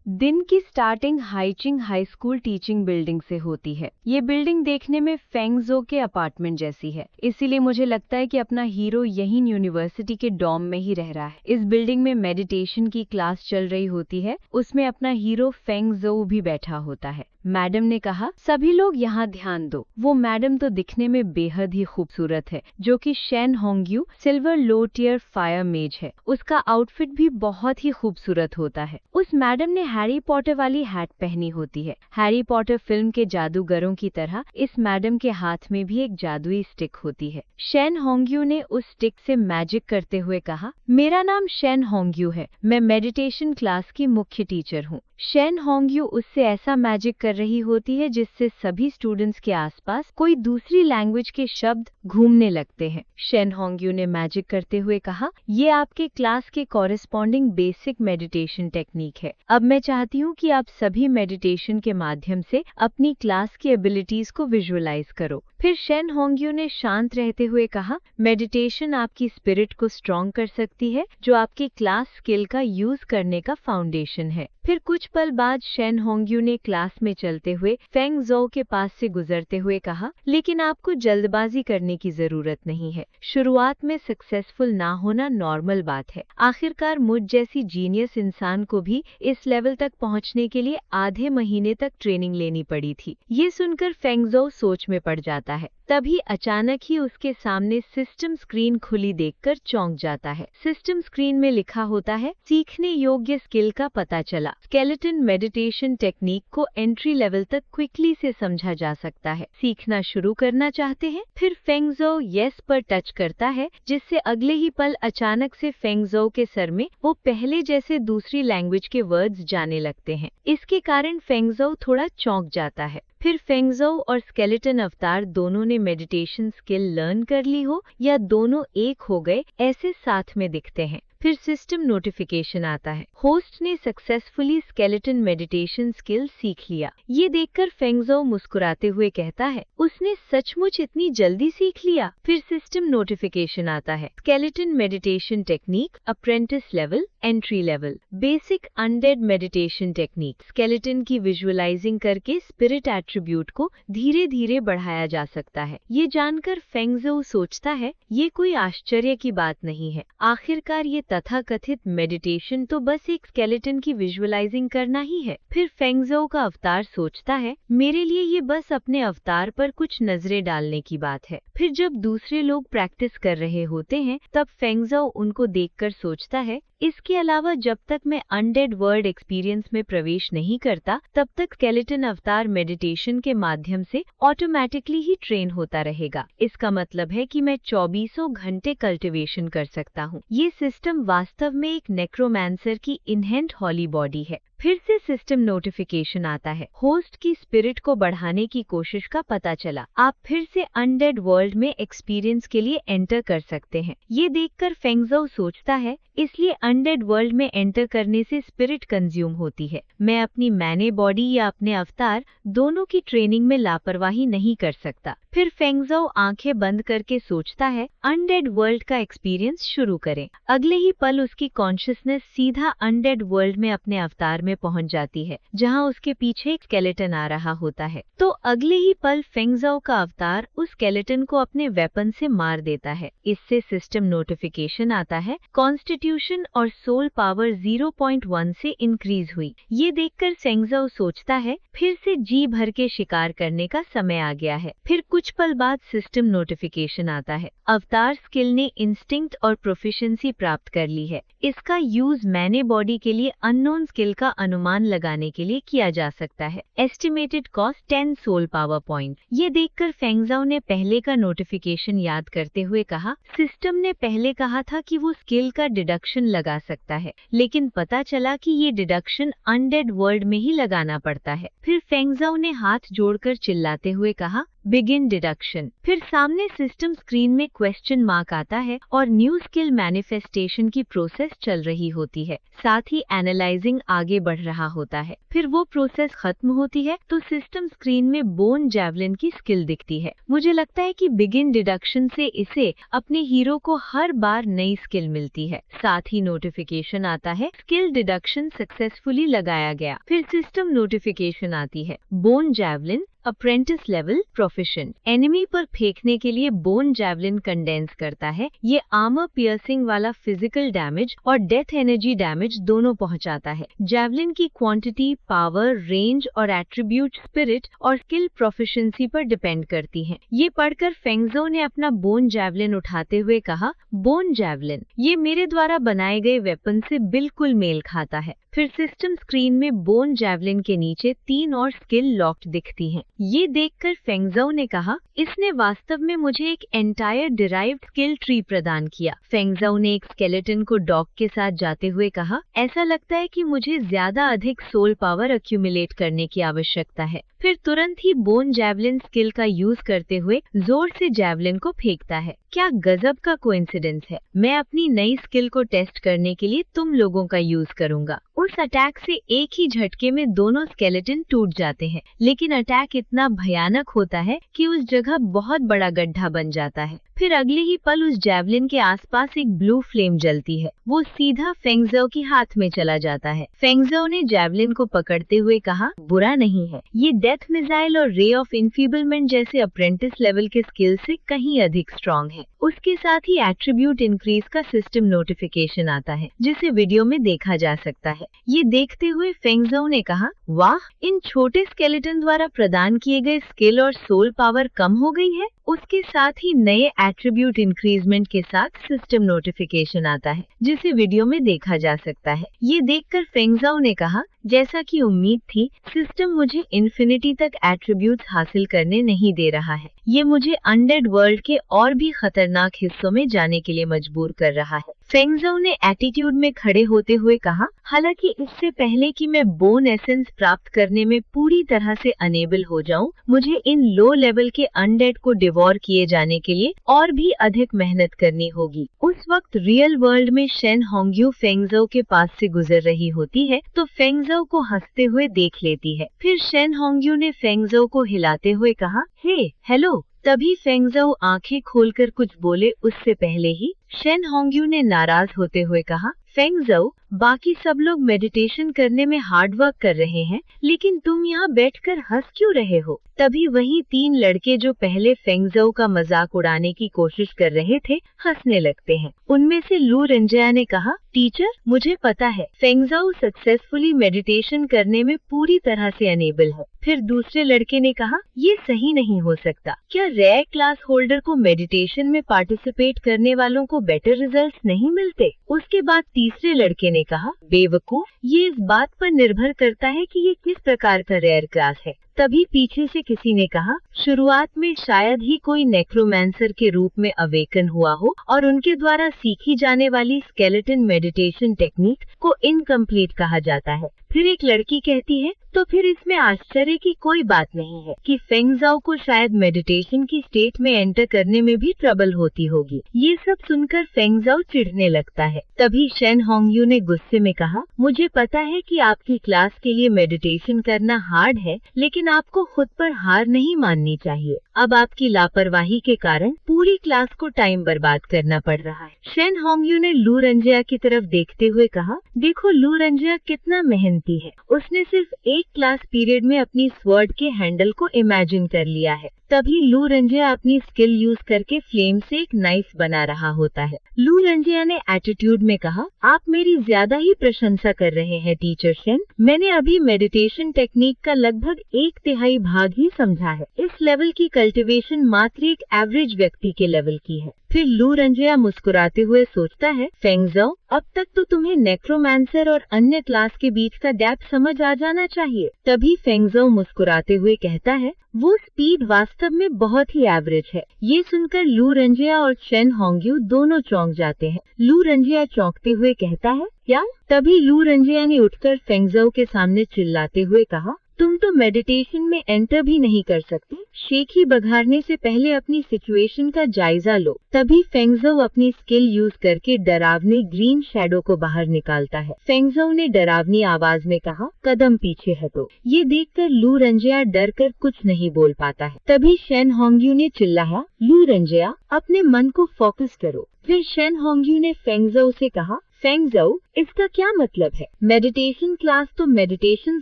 दिन की स्टार्टिंग हाईचिंग हाई स्कूल टीचिंग बिल्डिंग से होती है। ये बिल्डिंग देखने में फेंगजो के अपार्टमेंट जैसी है, इसीलिए मुझे लगता है कि अपना हीरो यहीं यूनिवर्सिटी के डॉम में ही रह रहा है। इस बिल्डिंग में मेडिटेशन की क्लास चल रही होती है, उसमें अपना हीरो फेंगजो भी बैठा होता है। मैडम ने कहा, सभी लोग यहाँ ध्यान दो। वो मैडम तो दिखने में बेहद ही खूबसूरत है, जो कि शेन होंग्यू सिल्वर लो टियर फायर मेज है। उसका आउटफिट भी बहुत ही खूबसूरत होता है। उस मैडम ने हैरी पॉटर वाली हैट पहनी होती है। हैरी पॉटर फिल्म के जादूगरों की तरह इस मैडम के हाथ में भी एक जादुई स्टिक होती है। शेन होंग्यू ने उस स्टिक से मैजिक करते हुए कहा, मेरा नाम शेन होंग्यू है, मैं मेडिटेशन क्लास की मुख्य टीचर हूँ। शेन होंग्यू उससे ऐसा मैजिक कर रही होती है जिससे सभी स्टूडेंट्स के आसपास कोई दूसरी लैंग्वेज के शब्द घूमने लगते हैं। शेन होंग्यू ने मैजिक करते हुए कहा, ये आपके क्लास के कॉरेस्पॉन्डिंग बेसिक मेडिटेशन टेक्निक है। अब मैं चाहती हूँ कि आप सभी मेडिटेशन के माध्यम से अपनी क्लास की एबिलिटीज को विजुअलाइज करो। फिर शेन होंग्यू ने शांत रहते हुए कहा, मेडिटेशन आपकी स्पिरिट को स्ट्रॉन्ग कर सकती है, जो आपकी क्लास स्किल का यूज करने का फाउंडेशन है। फिर कुछ पल बाद शेन होंग्यू ने क्लास में चलते हुए फेंगजो के पास से गुजरते हुए कहा, लेकिन आपको जल्दबाजी करने की जरूरत नहीं है। शुरुआत में सक्सेसफुल ना होना नॉर्मल बात है। आखिरकार मुझ जैसी जीनियस इंसान को भी इस लेवल तक पहुंचने के लिए आधे महीने तक ट्रेनिंग लेनी पड़ी थी। ये सुनकर फेंगजो सोच में पड़ जाता है। तभी अचानक ही उसके सामने सिस्टम स्क्रीन खुली देखकर चौंक जाता है। सिस्टम स्क्रीन में लिखा होता है, सीखने योग्य स्किल का पता चला। स्केलेटन मेडिटेशन टेक्निक को एंट्री लेवल तक क्विकली से समझा जा सकता है। सीखना शुरू करना चाहते हैं? फिर फेंगजो यस पर टच करता है, जिससे अगले ही पल अचानक से फेंगजो के सर में वो पहले जैसे दूसरी लैंग्वेज के वर्ड्स जाने लगते हैं। इसके कारण फेंगजो थोड़ा चौंक जाता है। फिर फेंगजो और स्केलेटन अवतार दोनों ने मेडिटेशन स्किल लर्न कर ली हो या दोनों एक हो गए, ऐसे साथ में दिखते हैं। फिर सिस्टम नोटिफिकेशन आता है, होस्ट ने सक्सेसफुली स्केलेटन मेडिटेशन स्किल सीख लिया। ये देखकर फेंगजो मुस्कुराते हुए कहता है, उसने सचमुच इतनी जल्दी सीख लिया। फिर सिस्टम नोटिफिकेशन आता है, skeleton meditation technique apprentice level, entry level, basic undead meditation technique. Skeleton की विजुअलाइजिंग करके स्पिरिट एट्रीब्यूट को धीरे धीरे बढ़ाया जा सकता है। ये जानकर फेंगजो सोचता है, ये कोई आश्चर्य की बात नहीं है। आखिरकार ये तथाकथित मेडिटेशन तो बस एक स्केलेटन की विजुअलाइजिंग करना ही है। फिर फेंगजो का अवतार सोचता है, मेरे लिए ये बस अपने अवतार पर कुछ नजरें डालने की बात है। फिर जब दूसरे लोग प्रैक्टिस कर रहे होते हैं, तब फेंगजो उनको देखकर सोचता है, इसके अलावा जब तक मैं अनडेड वर्ल्ड एक्सपीरियंस में प्रवेश नहीं करता, तब तक स्केलेटन अवतार मेडिटेशन के माध्यम से ऑटोमेटिकली ही ट्रेन होता रहेगा। इसका मतलब है कि मैं 24 घंटे कल्टिवेशन कर सकता हूँ। ये सिस्टम वास्तव में एक नेक्रोमैंसर की इनहेंट हॉली बॉडी है। फिर से सिस्टम नोटिफिकेशन आता है, होस्ट की स्पिरिट को बढ़ाने की कोशिश का पता चला। आप फिर से अनडेड वर्ल्ड में एक्सपीरियंस के लिए एंटर कर सकते हैं। ये देखकर फेंगजो सोचता है, इसलिए अनडेड वर्ल्ड में एंटर करने से स्पिरिट कंज्यूम होती है। मैं अपनी मैने बॉडी या अपने अवतार दोनों की ट्रेनिंग में लापरवाही नहीं कर सकता। फिर फेंगजो आंखें बंद करके सोचता है, अनडेड वर्ल्ड का एक्सपीरियंस शुरू करें। अगले ही पल उसकी कॉन्शियसनेस सीधा अनडेड वर्ल्ड में अपने अवतार में पहुंच जाती है, जहां उसके पीछे एक स्केलेटन आ रहा होता है। तो अगले ही पल फेंगजो का अवतार उस स्केलेटन को अपने वेपन से मार देता है। इससे सिस्टम नोटिफिकेशन आता है, कॉन्स्टिट्यूशन और सोल पावर 0.1 से इंक्रीज हुई। ये देखकर फेंगजो सोचता है, फिर से जी भर के शिकार करने का समय आ गया है। फिर कुछ पल बाद सिस्टम नोटिफिकेशन आता है, अवतार स्किल ने इंस्टिंक्ट और प्रोफिशिएंसी प्राप्त कर ली है। इसका यूज मैने बॉडी के लिए अननोन स्किल का अनुमान लगाने के लिए किया जा सकता है। Estimated cost 10 soul power point. ये देखकर फेंगजो ने पहले का नोटिफिकेशन याद करते हुए कहा, सिस्टम ने पहले कहा था कि वो स्किल का डिडक्शन लगा सकता है, लेकिन पता चला कि ये डिडक्शन अनडेड वर्ल्ड में ही लगाना पड़ता है। फिर फेंगजो ने हाथ जोड़कर चिल्लाते हुए कहा, बिगिन डिडक्शन। फिर सामने सिस्टम स्क्रीन में क्वेश्चन मार्क आता है और न्यू स्किल मैनिफेस्टेशन की प्रोसेस चल रही होती है। साथ ही एनालाइजिंग आगे बढ़ रहा होता है। फिर वो प्रोसेस खत्म होती है तो सिस्टम स्क्रीन में बोन जैवलिन की स्किल दिखती है। मुझे लगता है कि बिगिन डिडक्शन से इसे अपने हीरो को हर बार नई स्किल मिलती है। साथ ही नोटिफिकेशन आता है, स्किल डिडक्शन सक्सेसफुली लगाया गया। फिर सिस्टम नोटिफिकेशन आती है, bone javelin apprentice level proficient. Enemy पर फेंकने के लिए बोन जैवलिन कंडेंस करता है। ये आर्मर पियर्सिंग वाला फिजिकल डैमेज और डेथ एनर्जी डैमेज दोनों पहुंचाता है। जैवलिन की क्वांटिटी, पावर, रेंज और एट्रीब्यूट स्पिरिट और स्किल प्रोफिशिएंसी पर डिपेंड करती हैं। ये पढ़कर फेंगजो ने अपना बोन जैवलिन उठाते हुए कहा, बोन जैवलिन, ये मेरे द्वारा बनाए गए वेपन से बिल्कुल मेल खाता है। फिर सिस्टम स्क्रीन में बोन जैवलिन के नीचे 3 और स्किल लॉक्ड दिखती हैं। ये देखकर फेंगजो ने कहा, इसने वास्तव में मुझे एक एंटायर डिराइव्ड स्किल ट्री प्रदान किया। फेंगजो ने एक स्केलेटन को डॉग के साथ जाते हुए कहा, ऐसा लगता है कि मुझे ज्यादा अधिक सोल पावर एक्यूमुलेट करने की आवश्यकता है। फिर तुरंत ही बोन जैवलिन स्किल का यूज करते हुए जोर से जैवलिन को फेंकता है। क्या गजब का कोइंसिडेंस है। मैं अपनी नई स्किल को टेस्ट करने के लिए तुम लोगों का यूज करूंगा। उस अटैक से एक ही झटके में दोनों स्केलेटन टूट जाते हैं, लेकिन अटैक इतना भयानक होता है कि उस जगह बहुत बड़ा गड्ढा बन जाता है। फिर अगले ही पल उस जैवलिन के आसपास एक ब्लू फ्लेम जलती है। वो सीधा फेंगजो के हाथ में चला जाता है। फेंगजो ने जैवलिन को पकड़ते हुए कहा, बुरा नहीं है, ये डेथ मिसाइल और रे ऑफ इनफीबलमेंट जैसे अप्रेंटिस लेवल के स्किल से कहीं अधिक स्ट्रॉन्ग है। उसके साथ ही एट्रीब्यूट इंक्रीज का सिस्टम नोटिफिकेशन आता है, जिसे वीडियो में देखा जा सकता है। ये देखते हुए फेंगजो ने कहा, वाह, इन छोटे स्केलेटन द्वारा प्रदान किए गए स्किल और सोल पावर कम हो गई है। उसके साथ ही नए एट्रीब्यूट इंक्रीजमेंट के साथ सिस्टम नोटिफिकेशन आता है, जिसे वीडियो में देखा जा सकता है। ये देखकर फेंगजाओ ने कहा, जैसा कि उम्मीद थी, सिस्टम मुझे इन्फिनिटी तक एट्रीब्यूट्स हासिल करने नहीं दे रहा है। ये मुझे अनडेड वर्ल्ड के और भी खतरनाक हिस्सों में जाने के लिए मजबूर कर रहा है। फेंगजाओ ने एटीट्यूड में खड़े होते हुए कहा, हालांकि इससे पहले कि मैं बोन एसेंस प्राप्त करने में पूरी तरह से अनेबल हो जाऊं, मुझे इन लो लेवल के अनडेड को डिवोर किए जाने के लिए और भी अधिक मेहनत करनी होगी। उस वक्त रियल वर्ल्ड में शेन होंग्यू फेंगजाओ के पास से गुजर रही होती है तो फेंगजाओ को हंसते हुए देख लेती है। फिर शेन होंग्यू ने फेंगजाओ को हिलाते हुए कहा, हे हेलो। तभी फेंगजाओ आंखें खोलकर कुछ बोले उससे पहले ही शेन होंग्यू ने नाराज होते हुए कहा, फेंगजाओ, बाकी सब लोग मेडिटेशन करने में हार्ड वर्क कर रहे हैं, लेकिन तुम यहाँ बैठकर हंस क्यों रहे हो? तभी वही 3 लड़के जो पहले फेंगजाओ का मजाक उड़ाने की कोशिश कर रहे थे, हंसने लगते हैं। उनमें से लू रंजिया ने कहा, टीचर, मुझे पता है फेंगजाओ सक्सेसफुली मेडिटेशन करने में पूरी तरह से अनेबल है। फिर दूसरे लड़के ने कहा, ये सही नहीं हो सकता। क्या रेयर क्लास होल्डर को मेडिटेशन में पार्टिसिपेट करने वालों को बेटर रिजल्ट्स नहीं मिलते? उसके बाद तीसरे लड़के ने कहा, बेवकूफ, ये इस बात पर निर्भर करता है कि ये किस प्रकार का रेयर क्लास है। तभी पीछे से किसी ने कहा, शुरुआत में शायद ही कोई नेक्रोमैंसर के रूप में अवेकन हुआ हो और उनके द्वारा सीखी जाने वाली स्केलेटन मेडिटेशन टेक्निक को इनकम्प्लीट कहा जाता है। फिर एक लड़की कहती है, तो फिर इसमें आश्चर्य की कोई बात नहीं है कि फेंगजाओ को शायद मेडिटेशन की स्टेट में एंटर करने में भी ट्रबल होती होगी। ये सब सुनकर फेंगजाओ चिढ़ने लगता है। तभी शेन होंग्यू ने गुस्से में कहा, मुझे पता है कि आपकी क्लास के लिए मेडिटेशन करना हार्ड है, लेकिन आपको खुद पर हार नहीं माननी चाहिए। अब आपकी लापरवाही के कारण पूरी क्लास को टाइम बर्बाद करना पड़ रहा है। शेन होंग्यू ने लू रंजिया की तरफ देखते हुए कहा, देखो लू रंजिया कितना मेहनती है। उसने सिर्फ एक क्लास पीरियड में अपनी स्वर्ड के हैंडल को इमेजिन कर लिया है। तभी लू रंजिया अपनी स्किल यूज करके फ्लेम से एक नाइफ बना रहा होता है। लू रंजिया ने एटीट्यूड में कहा, आप मेरी ज्यादा ही प्रशंसा कर रहे हैं टीचर शेन। मैंने अभी मेडिटेशन टेक्निक का लगभग 1/3 भाग ही समझा है। इस लेवल की कल्टीवेशन मात्र एक एवरेज व्यक्ति के लेवल की है। फिर लू रंजिया मुस्कुराते हुए सोचता है, फेंगजाओ, अब तक तो तुम्हें नेक्रोमैंसर और अन्य क्लास के बीच का गैप समझ आ जाना चाहिए। तभी फेंगजाओ मुस्कुराते हुए कहता है, वो स्पीड वास्तव में बहुत ही एवरेज है। ये सुनकर लू रंजिया और शेन होंग्यू दोनों चौंक जाते हैं। लू रंजिया चौंकते हुए कहता है, क्या? तभी लू रंजिया ने उठकर फेंगजाओ के सामने चिल्लाते हुए कहा, तुम तो मेडिटेशन में एंटर भी नहीं कर सकते। शेख ही बघारने से पहले अपनी सिचुएशन का जायजा लो। तभी फेंगजाओ अपनी स्किल यूज करके डरावने ग्रीन शैडो को बाहर निकालता है। फेंगजाओ ने डरावनी आवाज में कहा, कदम पीछे हटो। ये देखकर लू रंजिया डर कर कुछ नहीं बोल पाता है। तभी शेन होंग्यू ने चिल्लाया, लू रंजिया, अपने मन को फोकस करो। फिर शेन होंग्यू ने फेंगजाओ से कहा, फेंगजाओ, इसका क्या मतलब है? मेडिटेशन क्लास तो मेडिटेशन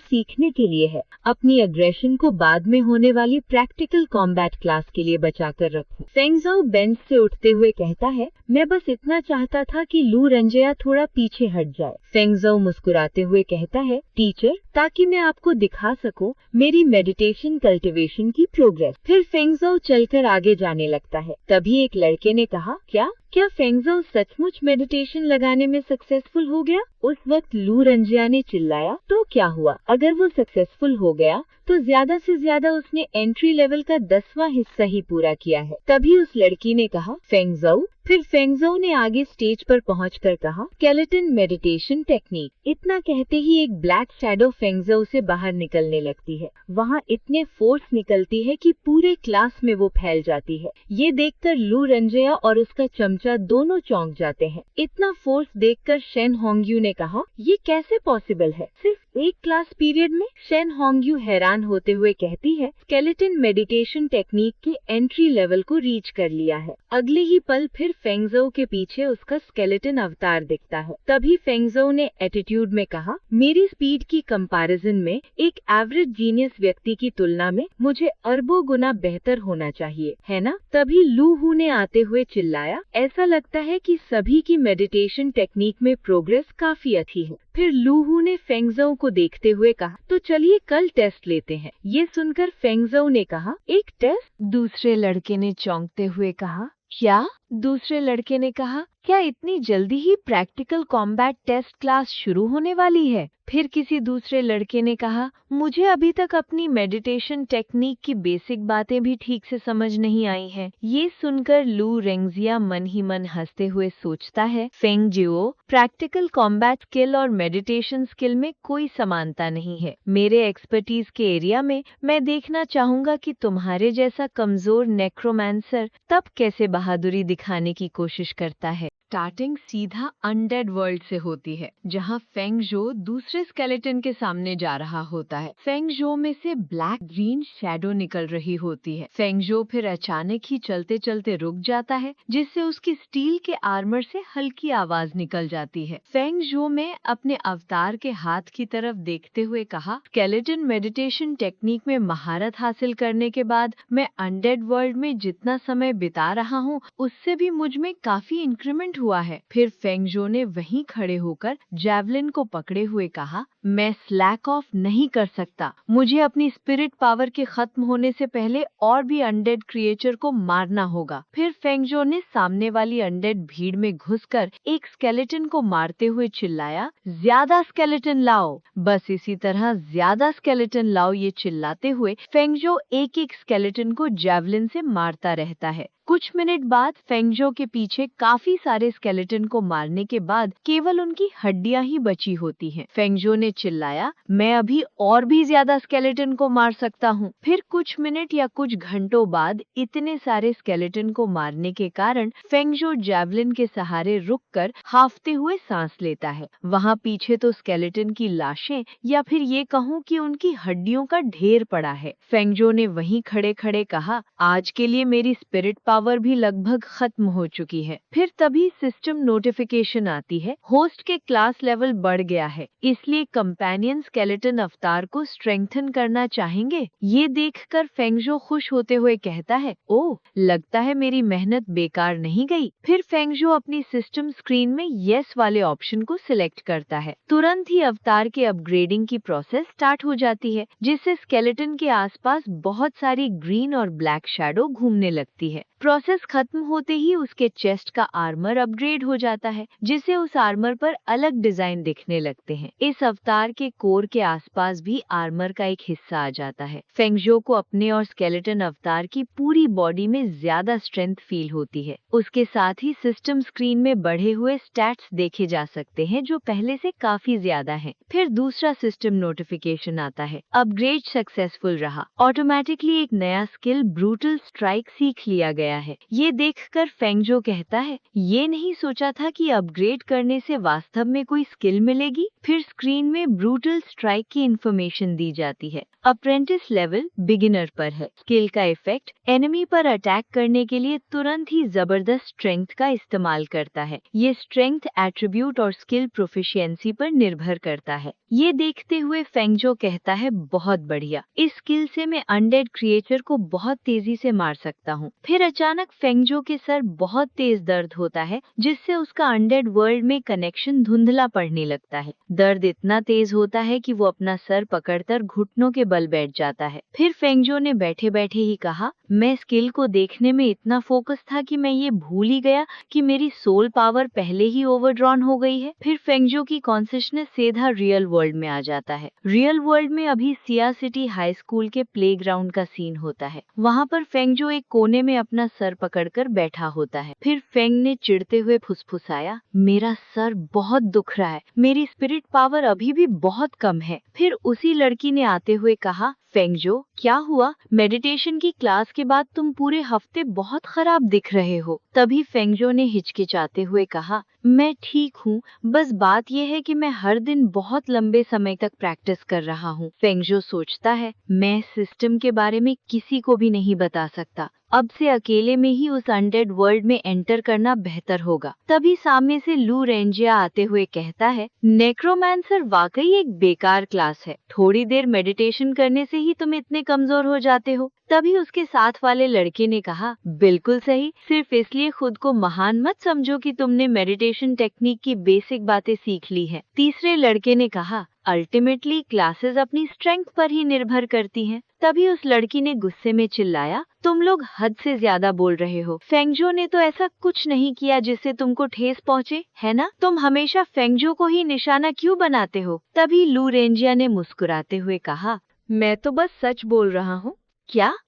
सीखने के लिए है। अपनी अग्रेशन को बाद में होने वाली प्रैक्टिकल कॉम्बैट क्लास के लिए बचा कर रखो। फेंगजाओ बेंच से उठते हुए कहता है, मैं बस इतना चाहता था कि लू रंजिया थोड़ा पीछे हट जाए। फेंगजाओ मुस्कुराते हुए कहता है, टीचर, ताकि मैं आपको दिखा सकूं मेरी मेडिटेशन कल्टीवेशन की प्रोग्रेस। फिर फेंगजाओ चलकर आगे जाने लगता है। तभी एक लड़के ने कहा, क्या फेंगजाओ सचमुच मेडिटेशन लगाने में सक्सेसफुल हो गया? उस वक्त लू रंजिया ने चिल्लाया, तो क्या हुआ? अगर वो सक्सेसफुल हो गया तो ज्यादा से ज्यादा उसने एंट्री लेवल का 10वां हिस्सा ही पूरा किया है। तभी उस लड़की ने कहा, फेंगजाओ। फिर फेंगजाओ ने आगे स्टेज पर पहुंचकर कहा, स्केलेटन मेडिटेशन टेक्निक। इतना कहते ही एक ब्लैक शैडो फेंगजाओ से बाहर निकलने लगती है। वहाँ इतने फोर्स निकलती है कि पूरे क्लास में वो फैल जाती है। ये देखकर लू रंजिया और उसका चमचा दोनों चौंक जाते हैं। इतना फोर्स देखकर शेन होंग्यू ने कहा, ये कैसे पॉसिबल है? सिर्फ एक क्लास पीरियड में? शेन होंग्यू हैरान होते हुए कहती है, स्केलेटन मेडिटेशन टेक्निक के एंट्री लेवल को रीच कर लिया है। अगले ही पल फिर फेंगजाओ के पीछे उसका स्केलेटन अवतार दिखता है। तभी फेंगजाओ ने एटीट्यूड में कहा, मेरी स्पीड की कंपैरिजन में एक एवरेज जीनियस व्यक्ति की तुलना में मुझे अरबों गुना बेहतर होना चाहिए, है ना? तभी लू हू ने आते हुए चिल्लाया, ऐसा लगता है कि सभी की मेडिटेशन टेक्निक में प्रोग्रेस काफी अच्छी है। फिर लूहू ने फेंगजो को देखते हुए कहा, तो चलिए कल टेस्ट लेते हैं। ये सुनकर फेंगजो ने कहा, एक टेस्ट? दूसरे लड़के ने चौंकते हुए कहा। क्या? दूसरे लड़के ने कहा, क्या इतनी जल्दी ही प्रैक्टिकल कॉम्बैट टेस्ट क्लास शुरू होने वाली है? फिर किसी दूसरे लड़के ने कहा, मुझे अभी तक अपनी मेडिटेशन टेक्निक की बेसिक बातें भी ठीक से समझ नहीं आई हैं। ये सुनकर लू रेंगजिया मन ही मन हंसते हुए सोचता है, फेंगजियो, प्रैक्टिकल कॉम्बैट स्किल और मेडिटेशन स्किल में कोई समानता नहीं है। मेरे एक्सपर्टीज के एरिया में मैं देखना चाहूंगा कि तुम्हारे जैसा कमजोर नेक्रोमैंसर तब कैसे बहादुरी दिखाने की कोशिश करता है। स्टार्टिंग सीधा अनडेड वर्ल्ड से होती है, जहां फेंगजो दूसरे स्केलेटन के सामने जा रहा होता है। फेंगजो में से ब्लैक ग्रीन शैडो निकल रही होती है। फेंगजो फिर अचानक ही चलते चलते रुक जाता है, जिससे उसकी स्टील के आर्मर से हल्की आवाज निकल जाती है। फेंगजो में अपने अवतार के हाथ की तरफ देखते हुए कहा, स्केलेटन मेडिटेशन टेक्निक में महारत हासिल करने के बाद मैं अनडेड वर्ल्ड में जितना समय बिता रहा हूँ, उससे भी मुझ में काफी इंक्रीमेंट हुआ है। फिर फेंगजो ने वहीं खड़े होकर जैवलिन को पकड़े हुए कहा, मैं स्लैक ऑफ नहीं कर सकता। मुझे अपनी स्पिरिट पावर के खत्म होने से पहले और भी अनडेड क्रिएचर को मारना होगा। फिर फेंगजो ने सामने वाली अनडेड भीड़ में घुसकर एक स्केलेटन को मारते हुए चिल्लाया, ज्यादा स्केलेटन लाओ। बस इसी तरह ज्यादा स्केलेटन लाओ ये चिल्लाते हुए फेंगजो एक एक स्केलेटन को जैवलिन से मारता रहता है। कुछ मिनट बाद फेंगजो के पीछे काफी सारे स्केलेटन को मारने के बाद केवल उनकी हड्डियां ही बची होती हैं। फेंगजो ने चिल्लाया, मैं अभी और भी ज्यादा स्केलेटन को मार सकता हूँ। फिर कुछ मिनट या कुछ घंटों बाद इतने सारे स्केलेटन को मारने के कारण फेंगजो जैवलिन के सहारे रुककर हाफते हुए सांस लेता है। वहाँ पीछे तो स्केलेटन की लाशें या फिर ये कहूँ कि उनकी हड्डियों का ढेर पड़ा है। फेंगजो ने वहीं खड़े खड़े कहा, आज के लिए मेरी स्पिरिट पावर भी लगभग खत्म हो चुकी है। फिर तभी सिस्टम नोटिफिकेशन आती है, होस्ट के क्लास लेवल बढ़ गया है, इसलिए कंपेनियन स्केलेटन अवतार को स्ट्रेंथन करना चाहेंगे। ये देखकर फेंगजो खुश होते हुए कहता है, ओह, लगता है मेरी मेहनत बेकार नहीं गई। फिर फेंगजो अपनी सिस्टम स्क्रीन में यस वाले ऑप्शन को सिलेक्ट करता है। तुरंत ही अवतार के अपग्रेडिंग की प्रोसेस स्टार्ट हो जाती है, जिससे स्केलेटन के आसपास बहुत सारी ग्रीन और ब्लैक शैडो घूमने लगती है। प्रोसेस खत्म होते ही उसके चेस्ट का आर्मर अपग्रेड हो जाता है, जिससे उस आर्मर पर अलग डिजाइन दिखने लगते हैं। इस अवतार के कोर के आसपास भी आर्मर का एक हिस्सा आ जाता है। फेंगजो को अपने और स्केलेटन अवतार की पूरी बॉडी में ज्यादा स्ट्रेंथ फील होती है। उसके साथ ही सिस्टम स्क्रीन में बढ़े हुए स्टैट्स देखे जा सकते हैं, जो पहले से काफी ज्यादा हैं। फिर दूसरा सिस्टम नोटिफिकेशन आता है, अपग्रेड सक्सेसफुल रहा। ऑटोमेटिकली एक नया स्किल ब्रूटल स्ट्राइक सीख लिया गया है। ये देखकर फेंगजो कहता है, ये नहीं सोचा था कि अपग्रेड करने से वास्तव में कोई स्किल मिलेगी। फिर स्क्रीन में ब्रूटल स्ट्राइक की इंफॉर्मेशन दी जाती है। अप्रेंटिस लेवल बिगिनर पर है। स्किल का इफेक्ट एनिमी पर अटैक करने के लिए तुरंत ही जबरदस्त स्ट्रेंथ का इस्तेमाल करता है। ये स्ट्रेंथ एट्रीब्यूट और स्किल प्रोफिशिएंसी पर निर्भर करता है। ये देखते हुए फेंगजो कहता है, बहुत बढ़िया, इस स्किल से मैं अनडेड क्रिएचर को बहुत तेजी से मार सकता हूँ। फिर अचानक फेंगजो के सर बहुत तेज दर्द होता है, जिससे उसका अनडेड वर्ल्ड में कनेक्शन धुंधला पड़ने लगता है। दर्द इतना तेज होता है कि वो अपना सर पकड़कर घुटनों के बल बैठ जाता है। फिर फेंगजो ने बैठे बैठे ही कहा, मैं स्किल को देखने में इतना फोकस था कि मैं ये भूल ही गया कि मेरी सोल पावर पहले ही ओवरड्रॉन हो गई है। फिर फेंगजो की कॉन्शियसनेस सीधा रियल वर्ल्ड में आ जाता है। रियल वर्ल्ड में अभी सिया सिटी हाई स्कूल के प्लेग्राउंड का सीन होता है। वहाँ पर फेंगजो एक कोने में अपना सर पकड़कर बैठा होता है। फिर फेंग ने चिढ़ते हुए फुसफुसाया, मेरा सर बहुत दुख रहा है, मेरी स्पिरिट पावर अभी भी बहुत कम है। फिर उसी लड़की ने आते हुए कहा, फेंगजो, क्या हुआ? मेडिटेशन की क्लास के बाद तुम पूरे हफ्ते बहुत खराब दिख रहे हो। तभी फेंगजो ने हिचकिचाते हुए कहा, मैं ठीक हूँ, बस बात यह है कि मैं हर दिन बहुत लंबे समय तक प्रैक्टिस कर रहा हूँ। फेंगजो सोचता है, मैं सिस्टम के बारे में किसी को भी नहीं बता सकता। अब से अकेले में ही उस अनडेड वर्ल्ड में एंटर करना बेहतर होगा। तभी सामने से लू रेंजिया आते हुए कहता है, नेक्रोमैंसर वाकई एक बेकार क्लास है। थोड़ी देर मेडिटेशन करने से ही तुम इतने कमजोर हो जाते हो। तभी उसके साथ वाले लड़के ने कहा, बिल्कुल सही, सिर्फ इसलिए खुद को महान मत समझो कि तुमने मेडिटेशन मेडिटेशन टेक्निक की बेसिक बातें सीख ली है। तीसरे लड़के ने कहा, अल्टीमेटली क्लासेस अपनी स्ट्रेंथ पर ही निर्भर करती हैं। तभी उस लड़की ने गुस्से में चिल्लाया, तुम लोग हद से ज्यादा बोल रहे हो। फेंगजो ने तो ऐसा कुछ नहीं किया जिससे तुमको ठेस पहुँचे, है ना? तुम हमेशा फेंगजो को ही निशाना क्यों बनाते हो? तभी लू रेंजिया ने मुस्कुराते हुए कहा, मैं तो बस सच बोल रहा हूँ।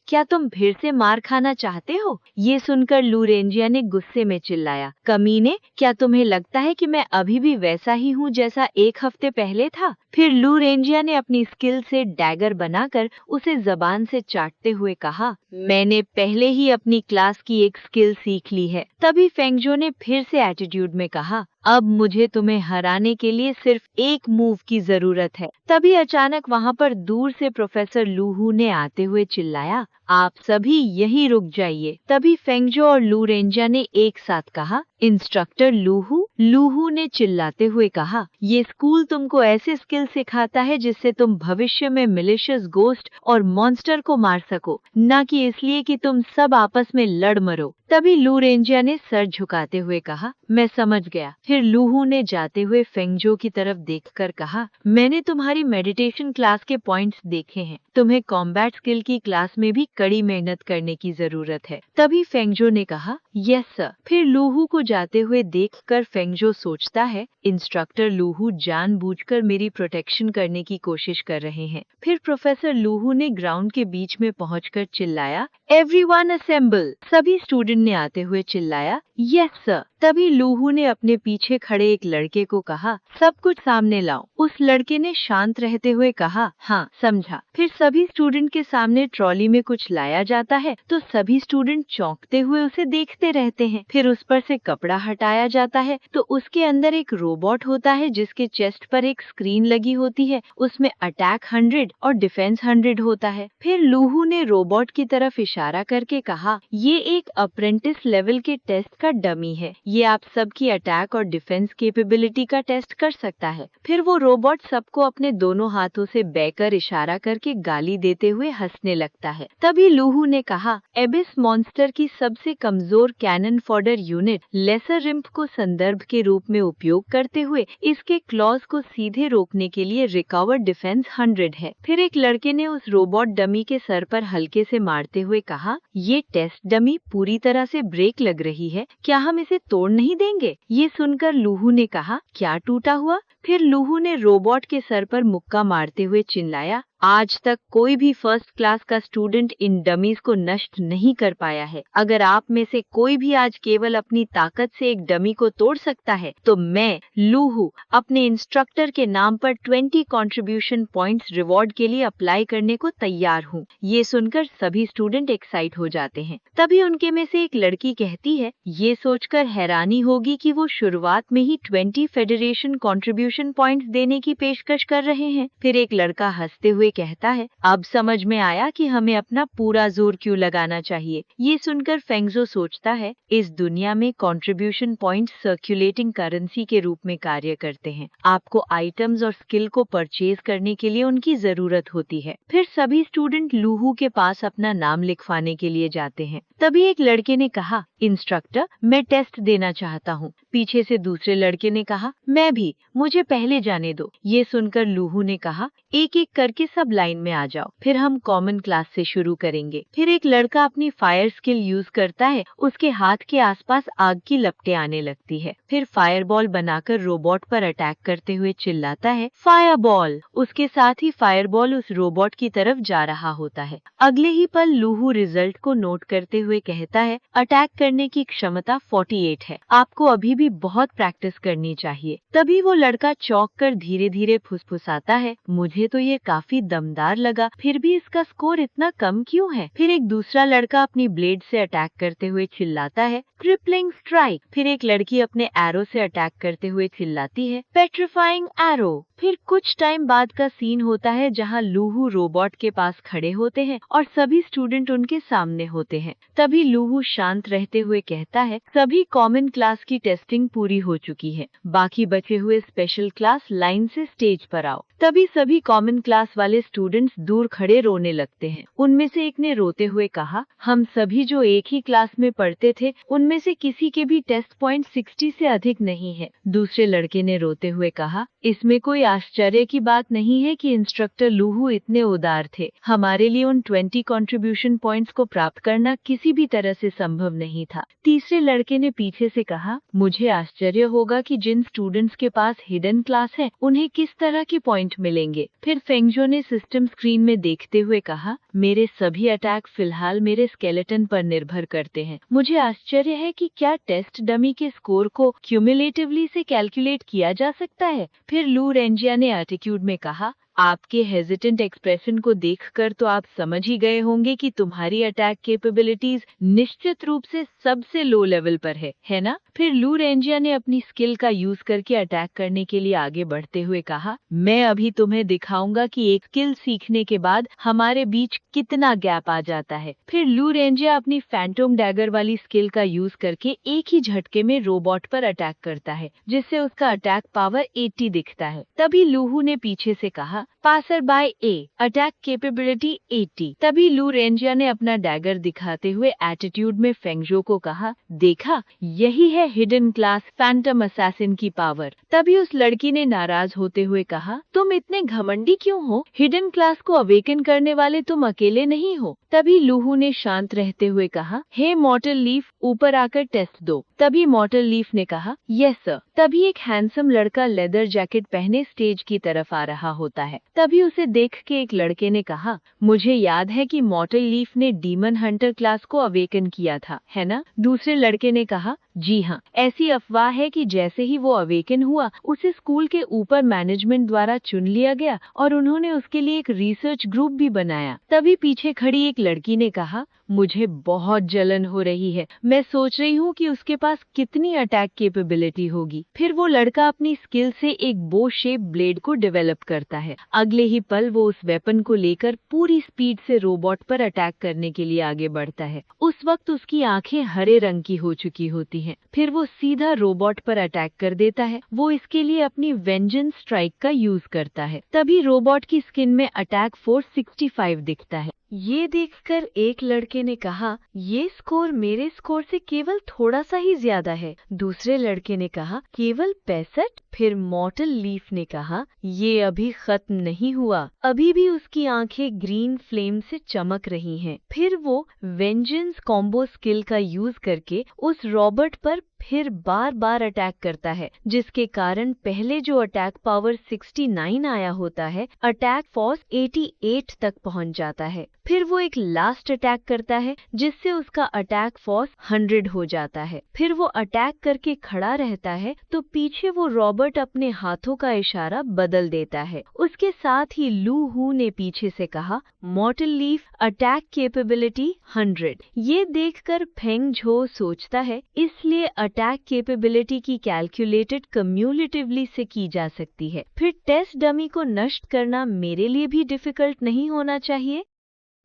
क्या तुम फिर से मार खाना चाहते हो? ये सुनकर लू रेंजिया ने गुस्से में चिल्लाया, कमीने, क्या तुम्हें लगता है कि मैं अभी भी वैसा ही हूँ जैसा एक हफ्ते पहले था? फिर लू रेंजिया ने अपनी स्किल से डैगर बनाकर उसे जबान से चाटते हुए कहा, मैंने पहले ही अपनी क्लास की एक स्किल सीख ली है। तभी फेंगजो ने फिर से एटीट्यूड में कहा, अब मुझे तुम्हें हराने के लिए सिर्फ एक मूव की जरूरत है। तभी अचानक वहाँ पर दूर से प्रोफेसर लूहू ने आते हुए चिल्लाया, आप सभी यहीं रुक जाइए। तभी फेंगजो और लू रेंजिया ने एक साथ कहा, इंस्ट्रक्टर लूहू। लूहू ने चिल्लाते हुए कहा, ये स्कूल तुमको ऐसे स्किल सिखाता है जिससे तुम भविष्य में मिलिशियस गोस्ट और मॉन्स्टर को मार सको, न कि इसलिए कि तुम सब आपस में लड़ मरो। तभी लू रेंजिया ने सर झुकाते हुए कहा, मैं समझ गया। फिर लूहू ने जाते हुए फेंगजो की तरफ देखकर कहा, मैंने तुम्हारी मेडिटेशन क्लास के पॉइंट्स देखे हैं। तुम्हें कॉम्बैट स्किल की क्लास में भी कड़ी मेहनत करने की जरूरत है। तभी फेंगजो ने कहा, यस सर। फिर लूहू को जाते हुए देखकर फेंगजो सोचता है, इंस्ट्रक्टर लूहू जानबूझकर मेरी प्रोटेक्शन करने की कोशिश कर रहे हैं। फिर प्रोफेसर लूहू ने ग्राउंड के बीच में पहुंचकर चिल्लाया, एवरीवन असेंबल। सभी स्टूडेंट ने आते हुए चिल्लाया, यस सर। तभी लूहू ने अपने पीछे खड़े एक लड़के को कहा, सब कुछ सामने लाओ। उस लड़के ने शांत रहते हुए कहा, हाँ समझा। फिर सभी स्टूडेंट के सामने ट्रॉली में कुछ लाया जाता है तो सभी स्टूडेंट चौंकते हुए उसे देखते रहते हैं। फिर उस पर से कपड़ा हटाया जाता है तो उसके अंदर एक रोबोट होता है जिसके चेस्ट पर एक स्क्रीन लगी होती है। उसमें अटैक 100 और डिफेंस 100 होता है। फिर लूहू ने रोबोट की तरफ इशारा करके कहा, ये एक अप्रेंटिस लेवल के टेस्ट का डमी है। ये आप सबकी अटैक और डिफेंस कैपेबिलिटी का टेस्ट कर सकता है। फिर वो रोबोट सबको अपने दोनों हाथों से बैकर इशारा करके गाली देते हुए हंसने लगता है। तभी लूहू ने कहा, एबिस मॉन्स्टर की सबसे कमजोर कैनन फॉडर यूनिट लेसर रिम्प को संदर्भ के रूप में उपयोग करते हुए इसके क्लॉज को सीधे रोकने के लिए रिकवर डिफेंस 100 है। फिर एक लड़के ने उस रोबोट डमी के सर पर हल्के से मारते हुए कहा, ये टेस्ट डमी पूरी तरह से ब्रेक लग रही है, क्या हम इसे तोड़ नहीं देंगे? ये सुनकर लूहू ने कहा, क्या टूटा हुआ? फिर लूहू ने रोबोट के सर पर मुक्का मारते हुए चिल्लाया, आज तक कोई भी फर्स्ट क्लास का स्टूडेंट इन डमीज को नष्ट नहीं कर पाया है। अगर आप में से कोई भी आज केवल अपनी ताकत से एक डमी को तोड़ सकता है तो मैं लूहू अपने इंस्ट्रक्टर के नाम पर 20 कंट्रीब्यूशन पॉइंट्स रिवॉर्ड के लिए अप्लाई करने को तैयार हूँ। ये सुनकर सभी स्टूडेंट एक्साइट हो जाते हैं। तभी उनके में से एक लड़की कहती है, ये सोचकर हैरानी होगी कि वो शुरुआत में ही 20 फेडरेशन कंट्रीब्यूशन पॉइंट्स देने की पेशकश कर रहे हैं। फिर एक लड़का हंसते हुए कहता है, अब समझ में आया कि हमें अपना पूरा जोर क्यों लगाना चाहिए। ये सुनकर फेंगजो सोचता है, इस दुनिया में कंट्रीब्यूशन पॉइंट्स सर्कुलेटिंग करेंसी के रूप में कार्य करते हैं। आपको आइटम्स और स्किल को परचेज करने के लिए उनकी जरूरत होती है। फिर सभी स्टूडेंट लूहू के पास अपना नाम लिखवाने के लिए जाते हैं। तभी एक लड़के ने कहा, इंस्ट्रक्टर मैं टेस्ट देना चाहता हूँ। पीछे से दूसरे लड़के ने कहा, मैं भी, मुझे पहले जाने दो। ये सुनकर लूहू ने कहा, एक एक करके सब लाइन में आ जाओ, फिर हम कॉमन क्लास से शुरू करेंगे। फिर एक लड़का अपनी फायर स्किल यूज करता है, उसके हाथ के आसपास आग की लपटें आने लगती है। फिर फायर बॉल बनाकर रोबोट पर अटैक करते हुए चिल्लाता है, फायर बॉल। उसके साथ ही फायर बॉल उस रोबोट की तरफ जा रहा होता है। अगले ही पल लूहू रिजल्ट को नोट करते हुए कहता है, अटैक करने की क्षमता 48 है, आपको अभी भी बहुत प्रैक्टिस करनी चाहिए। तभी वो लड़का चौंक कर धीरे धीरे फुसफुसाता है, मुझे तो ये काफी दमदार लगा, फिर भी इसका स्कोर इतना कम क्यों है? फिर एक दूसरा लड़का अपनी ब्लेड से अटैक करते हुए चिल्लाता है, क्रिपलिंग स्ट्राइक। फिर एक लड़की अपने एरो से अटैक करते हुए चिल्लाती है, पेट्रिफाइंग एरो। फिर कुछ टाइम बाद का सीन होता है जहां लूहू रोबोट के पास खड़े होते हैं और सभी स्टूडेंट उनके सामने होते हैं। तभी लूहू शांत रहते हुए कहता है, सभी कॉमन क्लास की टेस्ट टेस्टिंग पूरी हो चुकी है, बाकी बचे हुए स्पेशल क्लास लाइन से स्टेज पर आओ। तभी सभी कॉमन क्लास वाले स्टूडेंट्स दूर खड़े रोने लगते हैं। उनमें से एक ने रोते हुए कहा, हम सभी जो एक ही क्लास में पढ़ते थे उनमें से किसी के भी टेस्ट पॉइंट 60 से अधिक नहीं है। दूसरे लड़के ने रोते हुए कहा, इसमें कोई आश्चर्य की बात नहीं है कि इंस्ट्रक्टर लूहू इतने उदार थे। हमारे लिए उन 20 कंट्रीब्यूशन पॉइंट्स को प्राप्त करना किसी भी तरह से संभव नहीं था। तीसरे लड़के ने पीछे से कहा, मुझे आश्चर्य होगा कि जिन स्टूडेंट्स के पास हिडन क्लास है उन्हें किस तरह के पॉइंट मिलेंगे। फिर फेंगजो ने सिस्टम स्क्रीन में देखते हुए कहा, मेरे सभी अटैक फिलहाल मेरे स्केलेटन पर निर्भर करते हैं। मुझे आश्चर्य है कि क्या टेस्ट डमी के स्कोर को क्यूमुलेटिवली से कैलकुलेट किया जा सकता है। फिर लू रेंजिया ने एटीट्यूड में कहा, आपके हेजिटेंट एक्सप्रेशन को देखकर तो आप समझ ही गए होंगे कि तुम्हारी अटैक कैपेबिलिटीज निश्चित रूप से सबसे लो लेवल पर है ना? फिर लू रेंजिया ने अपनी स्किल का यूज करके अटैक करने के लिए आगे बढ़ते हुए कहा, मैं अभी तुम्हें दिखाऊंगा कि एक स्किल सीखने के बाद हमारे बीच कितना गैप आ जाता है। फिर लू रेंजिया अपनी फैंटोम डैगर वाली स्किल का यूज करके एक ही झटके में रोबोट पर अटैक करता है, जिससे उसका अटैक पावर 80 दिखता है। तभी लूहू ने पीछे से कहा, पासर बाय ए, अटैक कैपेबिलिटी 80। तभी लू रेंजिया ने अपना डैगर दिखाते हुए एटीट्यूड में फेंगजो को कहा, देखा, यही है हिडन क्लास फैंटम असैसिन की पावर। तभी उस लड़की ने नाराज होते हुए कहा, तुम इतने घमंडी क्यों हो? हिडन क्लास को अवेकन करने वाले तुम अकेले नहीं हो। तभी लूहू ने शांत रहते हुए कहा, हे मॉर्टल लीफ, ऊपर आकर टेस्ट दो। तभी मॉर्टल लीफ ने कहा, यस सर। तभी एक हैंडसम लड़का लेदर जैकेट पहने स्टेज की तरफ आ रहा होता है। तभी उसे देख के एक लड़के ने कहा, मुझे याद है कि मॉर्टल लीफ ने डीमन हंटर क्लास को अवेकन किया था, है ना? दूसरे लड़के ने कहा, जी हाँ, ऐसी अफवाह है कि जैसे ही वो अवेकन हुआ उसे स्कूल के ऊपर मैनेजमेंट द्वारा चुन लिया गया और उन्होंने उसके लिए एक रिसर्च ग्रुप भी बनाया। तभी पीछे खड़ी एक लड़की ने कहा, मुझे बहुत जलन हो रही है, मैं सोच रही हूँ कि उसके पास कितनी अटैक कैपेबिलिटी होगी। फिर वो लड़का अपनी स्किल से एक बो शेप ब्लेड को डेवलप करता है। अगले ही पल वो उस वेपन को लेकर पूरी स्पीड से रोबोट पर अटैक करने के लिए आगे बढ़ता है। उस वक्त उसकी आंखें हरे रंग की हो चुकी होती हैं। फिर वो सीधा रोबोट पर अटैक कर देता है। वो इसके लिए अपनी वेंजेंस स्ट्राइक का यूज करता है। तभी रोबोट की स्किन में अटैक फोर्स 65 दिखता है। ये देखकर एक लड़के ने कहा, ये स्कोर मेरे स्कोर से केवल थोड़ा सा ही ज्यादा है। दूसरे लड़के ने कहा, केवल 65? फिर मॉर्टल लीफ ने कहा, ये अभी खत्म नहीं हुआ, अभी भी उसकी आंखें ग्रीन फ्लेम से चमक रही हैं। फिर वो वेंजेंस कॉम्बो स्किल का यूज करके उस रॉबर्ट पर फिर बार बार अटैक करता है, जिसके कारण पहले जो अटैक पावर 69 आया होता है, अटैक फोर्स 88 तक पहुंच जाता है। फिर वो एक लास्ट अटैक करता है जिससे उसका अटैक फोर्स 100 हो जाता है। फिर वो अटैक करके खड़ा रहता है तो पीछे वो रॉबर्ट अपने हाथों का इशारा बदल देता है। उसके साथ ही लू हू ने पीछे से कहा, मॉर्टल लीफ, अटैक कैपेबिलिटी 100। ये देखकर फेंग झो सोचता है, इसलिए अटैक कैपेबिलिटी की कैलकुलेटेड कम्युलेटिवली से की जा सकती है। फिर टेस्ट डमी को नष्ट करना मेरे लिए भी डिफिकल्ट नहीं होना चाहिए।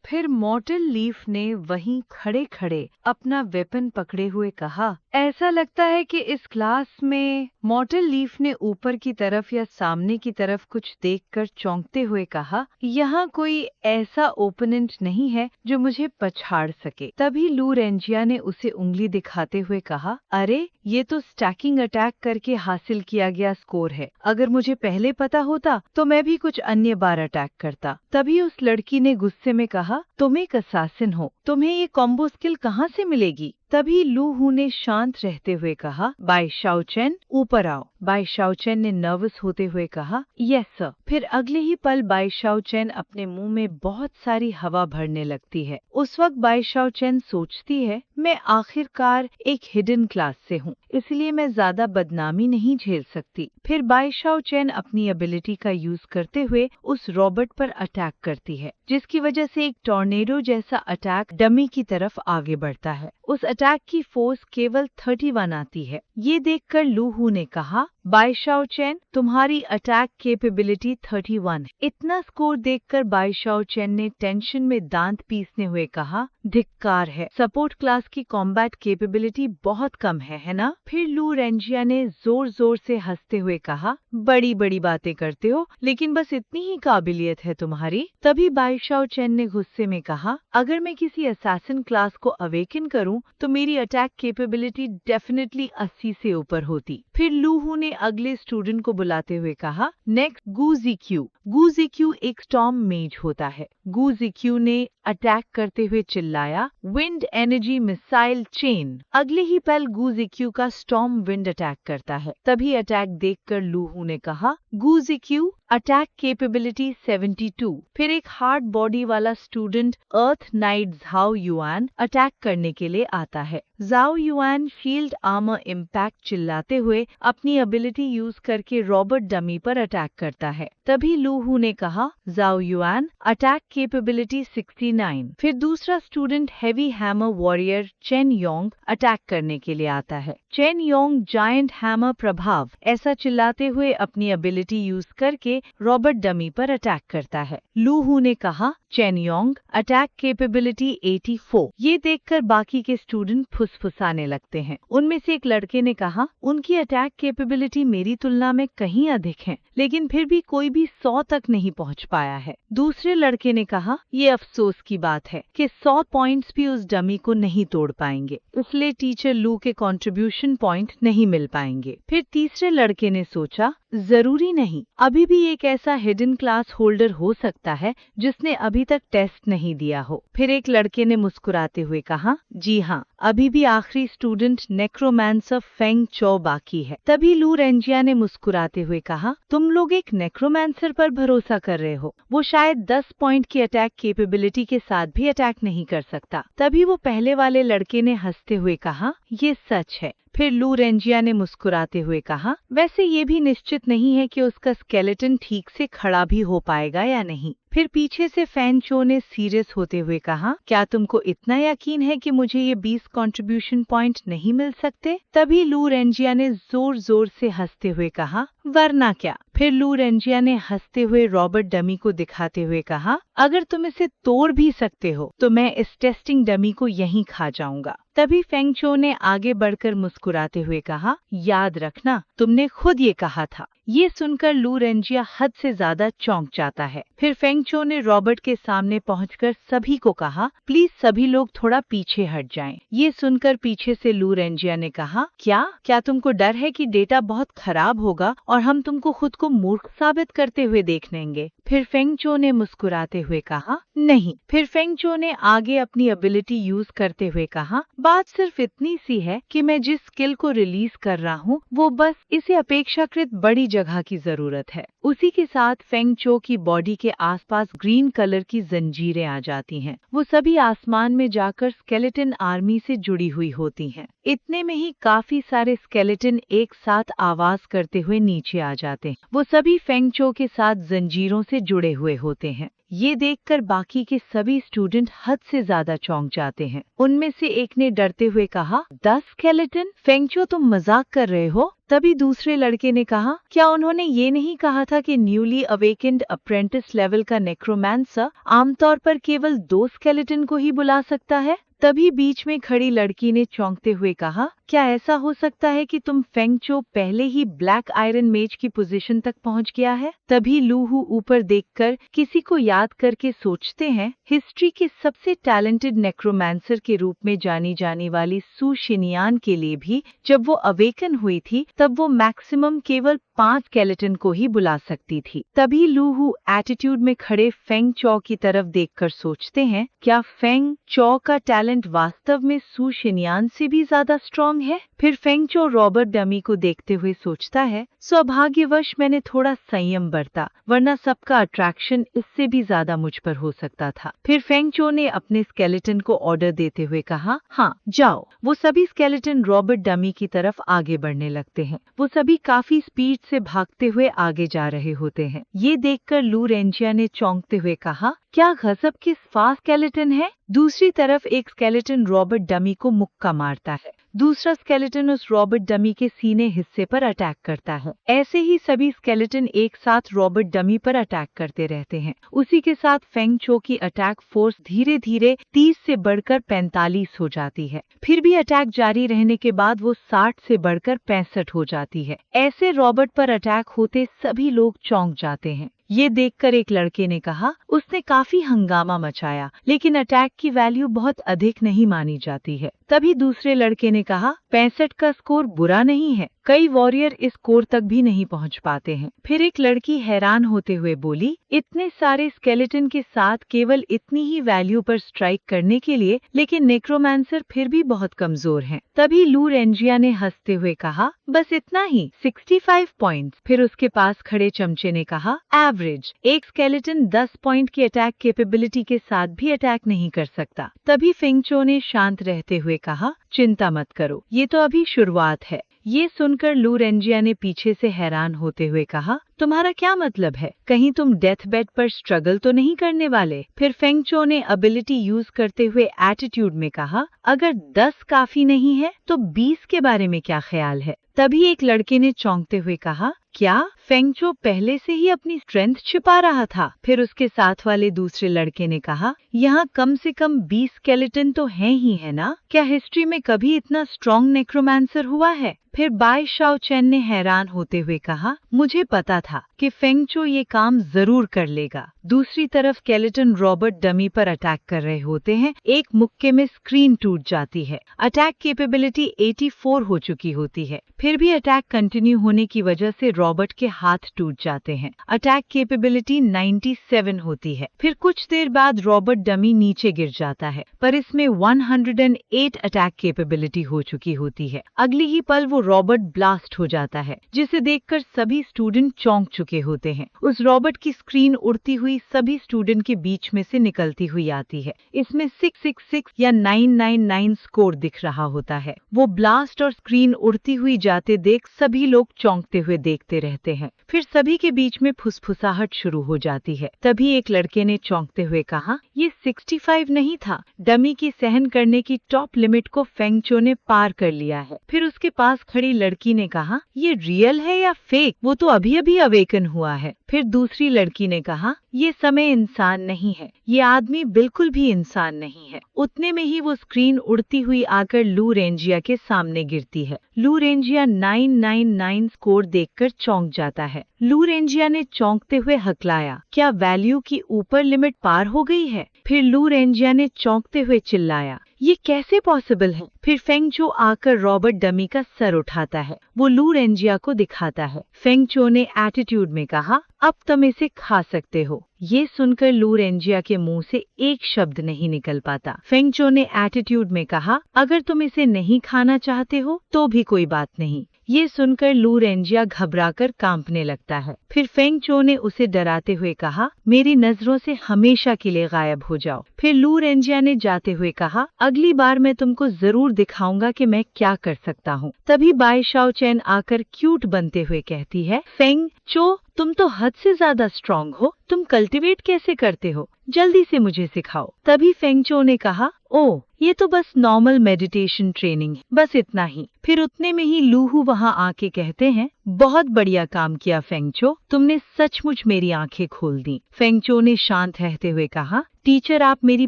फिर मॉर्टल लीफ ने वहीं खड़े खड़े अपना वेपन पकड़े हुए कहा, ऐसा लगता है कि इस क्लास में मॉर्टल लीफ ने ऊपर की तरफ या सामने की तरफ कुछ देखकर चौंकते हुए कहा, यहाँ कोई ऐसा ओपोनेंट नहीं है जो मुझे पछाड़ सके। तभी लू रेंजिया ने उसे उंगली दिखाते हुए कहा, अरे ये तो स्टैकिंग अटैक करके हासिल किया गया स्कोर है। अगर मुझे पहले पता होता तो मैं भी कुछ अन्य बार अटैक करता। तभी उस लड़की ने गुस्से में कहा, तुम एक असासिन हो, तुम्हें ये कॉम्बो स्किल कहाँ से मिलेगी? तभी लू हू ने शांत रहते हुए कहा, बाय शाओचेन, ऊपर आओ। बाय शाओचेन ने नर्वस होते हुए कहा, यस सर। फिर अगले ही पल बाय शाओचेन अपने मुंह में बहुत सारी हवा भरने लगती है। उस वक्त बाय शाओचेन सोचती है, मैं आखिरकार एक हिडन क्लास से हूँ, इसलिए मैं ज्यादा बदनामी नहीं झेल सकती। फिर बाय शाओचेन अपनी एबिलिटी का यूज करते हुए उस रॉबर्ट पर अटैक करती है, जिसकी वजह से एक टॉर्नेडो जैसा अटैक डमी की तरफ आगे बढ़ता है। उस अटैक की फोर्स केवल 31 आती है। ये देखकर लू हू ने कहा, बाय शाओचेन, तुम्हारी अटैक कैपेबिलिटी 31 है। इतना स्कोर देखकर बाय शाओचेन ने टेंशन में दांत पीसने हुए कहा, धिक्कार है, सपोर्ट क्लास की कॉम्बैट कैपेबिलिटी बहुत कम है ना? फिर लू रेंजिया ने जोर जोर से हंसते हुए कहा, बड़ी बड़ी बातें करते हो, लेकिन बस इतनी ही काबिलियत है तुम्हारी? तभी बाईशाओ चेन ने गुस्से में कहा, अगर मैं किसी असैसिन क्लास को अवेकन करूं तो मेरी अटैक कैपेबिलिटी डेफिनेटली 80 से ऊपर होती। फिर लू हू ने अगले स्टूडेंट को बुलाते हुए कहा, नेक्स्ट गू जिक्यू। गू जिक्यू एक स्टॉर्म मेज होता है। गू जिक्यू ने अटैक करते हुए चिल्लाया, विंड एनर्जी मिसाइल चेन। अगले ही पल गू जिक्यू का स्टॉर्म विंड अटैक करता है। तभी अटैक देखकर लू हू ने कहा, गू जिक्यू अटैक कैपेबिलिटी 72। फिर एक हार्ड बॉडी वाला स्टूडेंट अर्थ नाइट झाओ युआन अटैक करने के लिए आता है। Zhao yuan shield armour impact चिल्लाते हुए अपनी एबिलिटी यूज करके रॉबर्ट डमी पर अटैक करता है। तभी लू हू ने कहा, झाओ युआन अटैक कैपेबिलिटी 69। फिर दूसरा student heavy hammer warrior chain Yong attack करने के लिए आता है। चेन योंग जायंट हैमर प्रभाव ऐसा चिल्लाते हुए अपनी एबिलिटी यूज करके रॉबर्ट डमी पर अटैक करता है। लू हू ने कहा, चेन योंग अटैक कैपेबिलिटी 84। ये देखकर बाकी के स्टूडेंट फुसफुसाने लगते हैं। उनमें से एक लड़के ने कहा, उनकी अटैक कैपेबिलिटी मेरी तुलना में कहीं अधिक है, लेकिन फिर भी कोई भी 100 तक नहीं पहुंच पाया है। दूसरे लड़के ने कहा, ये अफसोस की बात है कि 100 पॉइंट्स भी उस डमी को नहीं तोड़ पाएंगे, इसलिए टीचर लू के कंट्रीब्यूशन पॉइंट नहीं मिल पाएंगे। फिर तीसरे लड़के ने सोचा, जरूरी नहीं, अभी भी एक ऐसा हिडन क्लास होल्डर हो सकता है जिसने अभी तक टेस्ट नहीं दिया हो। फिर एक लड़के ने मुस्कुराते हुए कहा, जी हाँ, अभी भी आखिरी स्टूडेंट नेक्रोमैंसर फेंग चो बाकी है। तभी लू रेंजिया ने मुस्कुराते हुए कहा, तुम लोग एक नेक्रोमैंसर पर भरोसा कर रहे हो? वो शायद 10 पॉइंट की अटैक कैपेबिलिटी के साथ भी अटैक नहीं कर सकता। तभी वो पहले वाले लड़के ने हंसते हुए कहा, ये सच है। फिर लू रेंजिया ने मुस्कुराते हुए कहा, वैसे ये भी निश्चित नहीं है कि उसका स्केलेटन ठीक से खड़ा भी हो पाएगा या नहीं। फिर पीछे से फैन चो ने सीरियस होते हुए कहा, क्या तुमको इतना यकीन है कि मुझे ये 20 कंट्रीब्यूशन पॉइंट नहीं मिल सकते? तभी लू रेंजिया ने जोर जोर से हंसते हुए कहा, वरना क्या? फिर लू रेंजिया ने हंसते हुए रॉबर्ट डमी को दिखाते हुए कहा, अगर तुम इसे तोड़ भी सकते हो तो मैं इस टेस्टिंग डमी को यहीं खा जाऊंगा। तभी फेंग चो ने आगे बढ़कर मुस्कुराते हुए कहा, याद रखना, तुमने खुद ये कहा था। ये सुनकर लू रेंजिया हद से ज्यादा चौंक जाता है। फिर फेंग चो ने रॉबर्ट के सामने पहुंचकर सभी को कहा, प्लीज सभी लोग थोड़ा पीछे हट जाएं। ये सुनकर पीछे से लू रेंजिया ने कहा, क्या तुमको डर है कि डेटा बहुत खराब होगा और हम तुमको खुद को मूर्ख साबित करते हुए देख लेंगे? फिर फेंग चो ने मुस्कुराते हुए कहा, नहीं। फिर फेंग चो ने आगे अपनी एबिलिटी यूज करते हुए कहा, बात सिर्फ इतनी सी है कि मैं जिस स्किल को रिलीज कर रहा हूँ वो बस इसे अपेक्षाकृत बड़ी जगह की जरूरत है। उसी के साथ फेंग चो की बॉडी के आसपास ग्रीन कलर की जंजीरें आ जाती हैं। वो सभी आसमान में जाकर स्केलेटन आर्मी से जुड़ी हुई होती हैं। इतने में ही काफी सारे स्केलेटन एक साथ आवाज करते हुए नीचे आ जाते हैं। वो सभी फेंग चो के साथ जंजीरों से जुड़े हुए होते हैं। ये देखकर बाकी के सभी स्टूडेंट हद से ज्यादा चौंक जाते हैं। उनमें से एक ने डरते हुए कहा, 10 स्केलेटन? फेंग चो, तुम मजाक कर रहे हो? तभी दूसरे लड़के ने कहा, क्या उन्होंने ये नहीं कहा था कि न्यूली अवेकेंड अप्रेंटिस लेवल का नेक्रोमैंसर आमतौर पर केवल 2 स्केलेटन को ही बुला सकता है? तभी बीच में खड़ी लड़की ने चौंकते हुए कहा, क्या ऐसा हो सकता है कि तुम फेंग चो पहले ही ब्लैक आयरन मेज की पोजीशन तक पहुंच गया है? तभी लू हू ऊपर देखकर किसी को याद करके सोचते हैं, हिस्ट्री के सबसे टैलेंटेड नेक्रोमैंसर के रूप में जानी जाने वाली सू शिनियान के लिए भी जब वो अवेकन हुई थी तब वो मैक्सिमम केवल 5 स्केलेटन को ही बुला सकती थी। तभी लू हू एटीट्यूड में खड़े फेंग चो की तरफ देखकर सोचते हैं, क्या फेंग चो का टैलेंट वास्तव में सू शिनियान से भी ज्यादा स्ट्रॉन्ग है? फिर फेंग चो रॉबर्ट डमी को देखते हुए सोचता है, सौभाग्यवश मैंने थोड़ा संयम बरता, वरना सबका अट्रैक्शन इससे भी ज्यादा मुझ पर हो सकता था। फिर फेंग चो ने अपने स्केलेटन को ऑर्डर देते हुए कहा, हाँ जाओ। वो सभी स्केलेटन रॉबर्ट डमी की तरफ आगे बढ़ने लगते हैं। वो सभी काफी स्पीड से भागते हुए आगे जा रहे होते हैं। ये देखकर लू रेंजिया ने चौंकते हुए कहा, क्या गजब के फास्ट स्केलेटन है। दूसरी तरफ एक स्केलेटन रॉबर्ट डमी को मुक्का मारता है। दूसरा स्केलेटन स्केलेटन उस रॉबर्ट डमी के सीने हिस्से पर अटैक करता है। ऐसे ही सभी स्केलेटन एक साथ रॉबर्ट डमी पर अटैक करते रहते हैं। उसी के साथ फेंग चो की अटैक फोर्स धीरे धीरे 30 से बढ़कर 45 हो जाती है। फिर भी अटैक जारी रहने के बाद वो 60 से बढ़कर 65 हो जाती है। ऐसे रॉबर्ट पर अटैक होते सभी लोग चौंक जाते हैं। ये देखकर एक लड़के ने कहा, उसने काफी हंगामा मचाया, लेकिन अटैक की वैल्यू बहुत अधिक नहीं मानी जाती है। तभी दूसरे लड़के ने कहा, 65 का स्कोर बुरा नहीं है, कई वॉरियर इस स्कोर तक भी नहीं पहुंच पाते हैं। फिर एक लड़की हैरान होते हुए बोली, इतने सारे स्केलेटन के साथ केवल इतनी ही वैल्यू पर स्ट्राइक करने के लिए, लेकिन नेक्रोमांसर फिर भी बहुत कमजोर हैं। तभी लू रेंजिया ने हंसते हुए कहा, बस इतना ही, 65 पॉइंट्स। फिर उसके पास खड़े चमचे ने कहा, एवरेज, एक स्केलेटन 10 पॉइंट की अटैक कैपेबिलिटी के साथ भी अटैक नहीं कर सकता। तभी फेंग चो ने शांत रहते हुए कहा, चिंता मत करो, ये तो अभी शुरुआत है। ये सुनकर लू रेंजिया ने पीछे से हैरान होते हुए कहा, तुम्हारा क्या मतलब है? कहीं तुम डेथ बेड पर स्ट्रगल तो नहीं करने वाले? फिर फेंग चो ने एबिलिटी यूज करते हुए एटीट्यूड में कहा, अगर 10 काफी नहीं है तो 20 के बारे में क्या ख्याल है? तभी एक लड़के ने चौंकते हुए कहा, क्या फेंग चो पहले से ही अपनी स्ट्रेंथ छिपा रहा था? फिर उसके साथ वाले दूसरे लड़के ने कहा, यहाँ कम से कम 20 स्केलेटन तो हैं ही है ना? क्या हिस्ट्री में कभी इतना स्ट्रॉन्ग नेक्रोमांसर हुआ है? फिर बाई शाओ चैन ने हैरान होते हुए कहा, मुझे पता था कि फेंग चो ये काम जरूर कर लेगा। दूसरी तरफ स्केलेटन रॉबर्ट डमी पर अटैक कर रहे होते हैं। एक मुक्के में स्क्रीन टूट जाती है। अटैक कैपेबिलिटी 84 हो चुकी होती है। फिर भी अटैक कंटिन्यू होने की वजह से रॉबर्ट के हाथ टूट जाते हैं। अटैक कैपेबिलिटी 97 होती है। फिर कुछ देर बाद रॉबर्ट डमी नीचे गिर जाता है, पर इसमें 108 अटैक कैपेबिलिटी हो चुकी होती है। अगली ही पल वो रॉबर्ट ब्लास्ट हो जाता है, जिसे देखकर सभी स्टूडेंट चौंक चुके होते हैं। उस रॉबर्ट की स्क्रीन उड़ती हुई सभी स्टूडेंट के बीच में से निकलती हुई आती है। इसमें 666 या 999 स्कोर दिख रहा होता है। वो ब्लास्ट और स्क्रीन उड़ती हुई जाते देख सभी लोग चौंकते हुए देखते रहते हैं। फिर सभी के बीच में फुसफुसाहट शुरू हो जाती है। तभी एक लड़के ने चौंकते हुए कहा, ये 65 नहीं था, डमी की सहन करने की टॉप लिमिट को फेंग चो ने पार कर लिया है। फिर उसके पास खड़ी लड़की ने कहा, ये रियल है या फेक? वो तो अभी अभी अवेकन हुआ है। फिर दूसरी लड़की ने कहा, ये समय इंसान नहीं है, ये आदमी बिल्कुल भी इंसान नहीं है। उतने में ही वो स्क्रीन उड़ती हुई आकर लू रेंजिया के सामने गिरती है। लू रेंजिया 999 स्कोर देखकर चौंक जाता है। लू रेंजिया ने चौंकते हुए हकलाया, क्या वैल्यू की ऊपर लिमिट पार हो गई है? फिर लू रेंजिया ने चौंकते हुए चिल्लाया, ये कैसे पॉसिबल है? फिर फेंग चो आकर रॉबर्ट डमी का सर उठाता है। वो लू रेंजिया को दिखाता है। फेंग चो ने एटीट्यूड में कहा, अब तुम इसे खा सकते हो। ये सुनकर लू रेंजिया के मुंह से एक शब्द नहीं निकल पाता। फेंग चो ने एटीट्यूड में कहा, अगर तुम इसे नहीं खाना चाहते हो तो भी कोई बात नहीं। ये सुनकर लू रेंजिया घबराकर कांपने लगता है। फिर फेंग चो ने उसे डराते हुए कहा, मेरी नजरों से हमेशा के लिए गायब हो जाओ। फिर लू रेंजिया ने जाते हुए कहा, अगली बार मैं तुमको जरूर दिखाऊंगा कि मैं क्या कर सकता हूँ। तभी बाई शाओ चैन आकर क्यूट बनते हुए कहती है, फेंग चो, तुम तो हद से ज्यादा स्ट्रांग हो, तुम कल्टीवेट कैसे करते हो? जल्दी से मुझे सिखाओ। तभी फेंग चो ने कहा, ओह, ये तो बस नॉर्मल मेडिटेशन ट्रेनिंग है, बस इतना ही। फिर उतने में ही लूहू वहाँ आके कहते हैं, बहुत बढ़िया काम किया फेंग चो, तुमने सचमुच मेरी आंखें खोल दी। फेंग चो ने शांत रहते हुए कहा, टीचर आप मेरी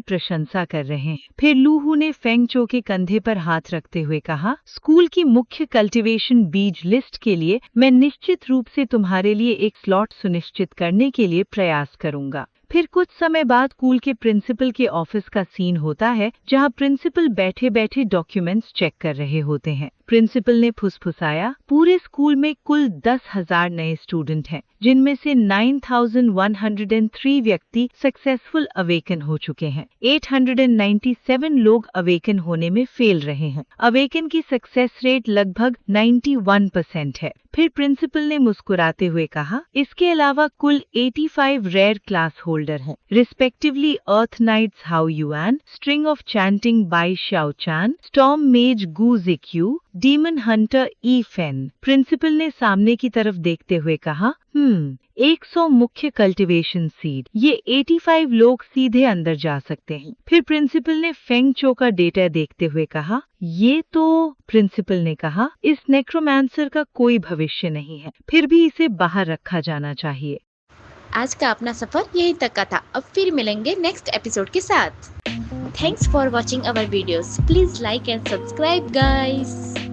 प्रशंसा कर रहे हैं। फिर लूहू ने फेंग चो के कंधे पर हाथ रखते हुए कहा, स्कूल की मुख्य कल्टीवेशन बीज लिस्ट के लिए मैं निश्चित रूप से तुम्हारे लिए एक स्लॉट सुनिश्चित करने के लिए प्रयास करूंगा। फिर कुछ समय बाद स्कूल के प्रिंसिपल के ऑफिस का सीन होता है, जहां प्रिंसिपल बैठे बैठे डॉक्यूमेंट्स चेक कर रहे होते हैं। प्रिंसिपल ने फुसफुसाया, पूरे स्कूल में कुल 10,000 नए स्टूडेंट हैं, जिनमें से 9,103 व्यक्ति सक्सेसफुल अवेकन हो चुके हैं। 897 लोग अवेकन होने में फेल रहे हैं। अवेकन की सक्सेस रेट लगभग 91% है। फिर प्रिंसिपल ने मुस्कुराते हुए कहा, इसके अलावा कुल 85 रेयर क्लास होल्डर हैं, respectively earth knights Hao Yuan, string of chanting by Shao Chan, storm mage Gu Jiqiu, demon hunter Yi Fen. Principal ने सामने की तरफ देखते हुए कहा, 100 मुख्य कल्टीवेशन सीड, ये 85 लोग सीधे अंदर जा सकते हैं। फिर प्रिंसिपल ने फेंग चो का डेटा देखते हुए कहा, ये तो। प्रिंसिपल ने कहा, इस नेक्रोमांसर का कोई भविष्य नहीं है, फिर भी इसे बाहर रखा जाना चाहिए। आज का अपना सफर यहीं तक का था। अब फिर मिलेंगे नेक्स्ट एपिसोड के साथ। Thanks for watching our videos. Please like and subscribe guys.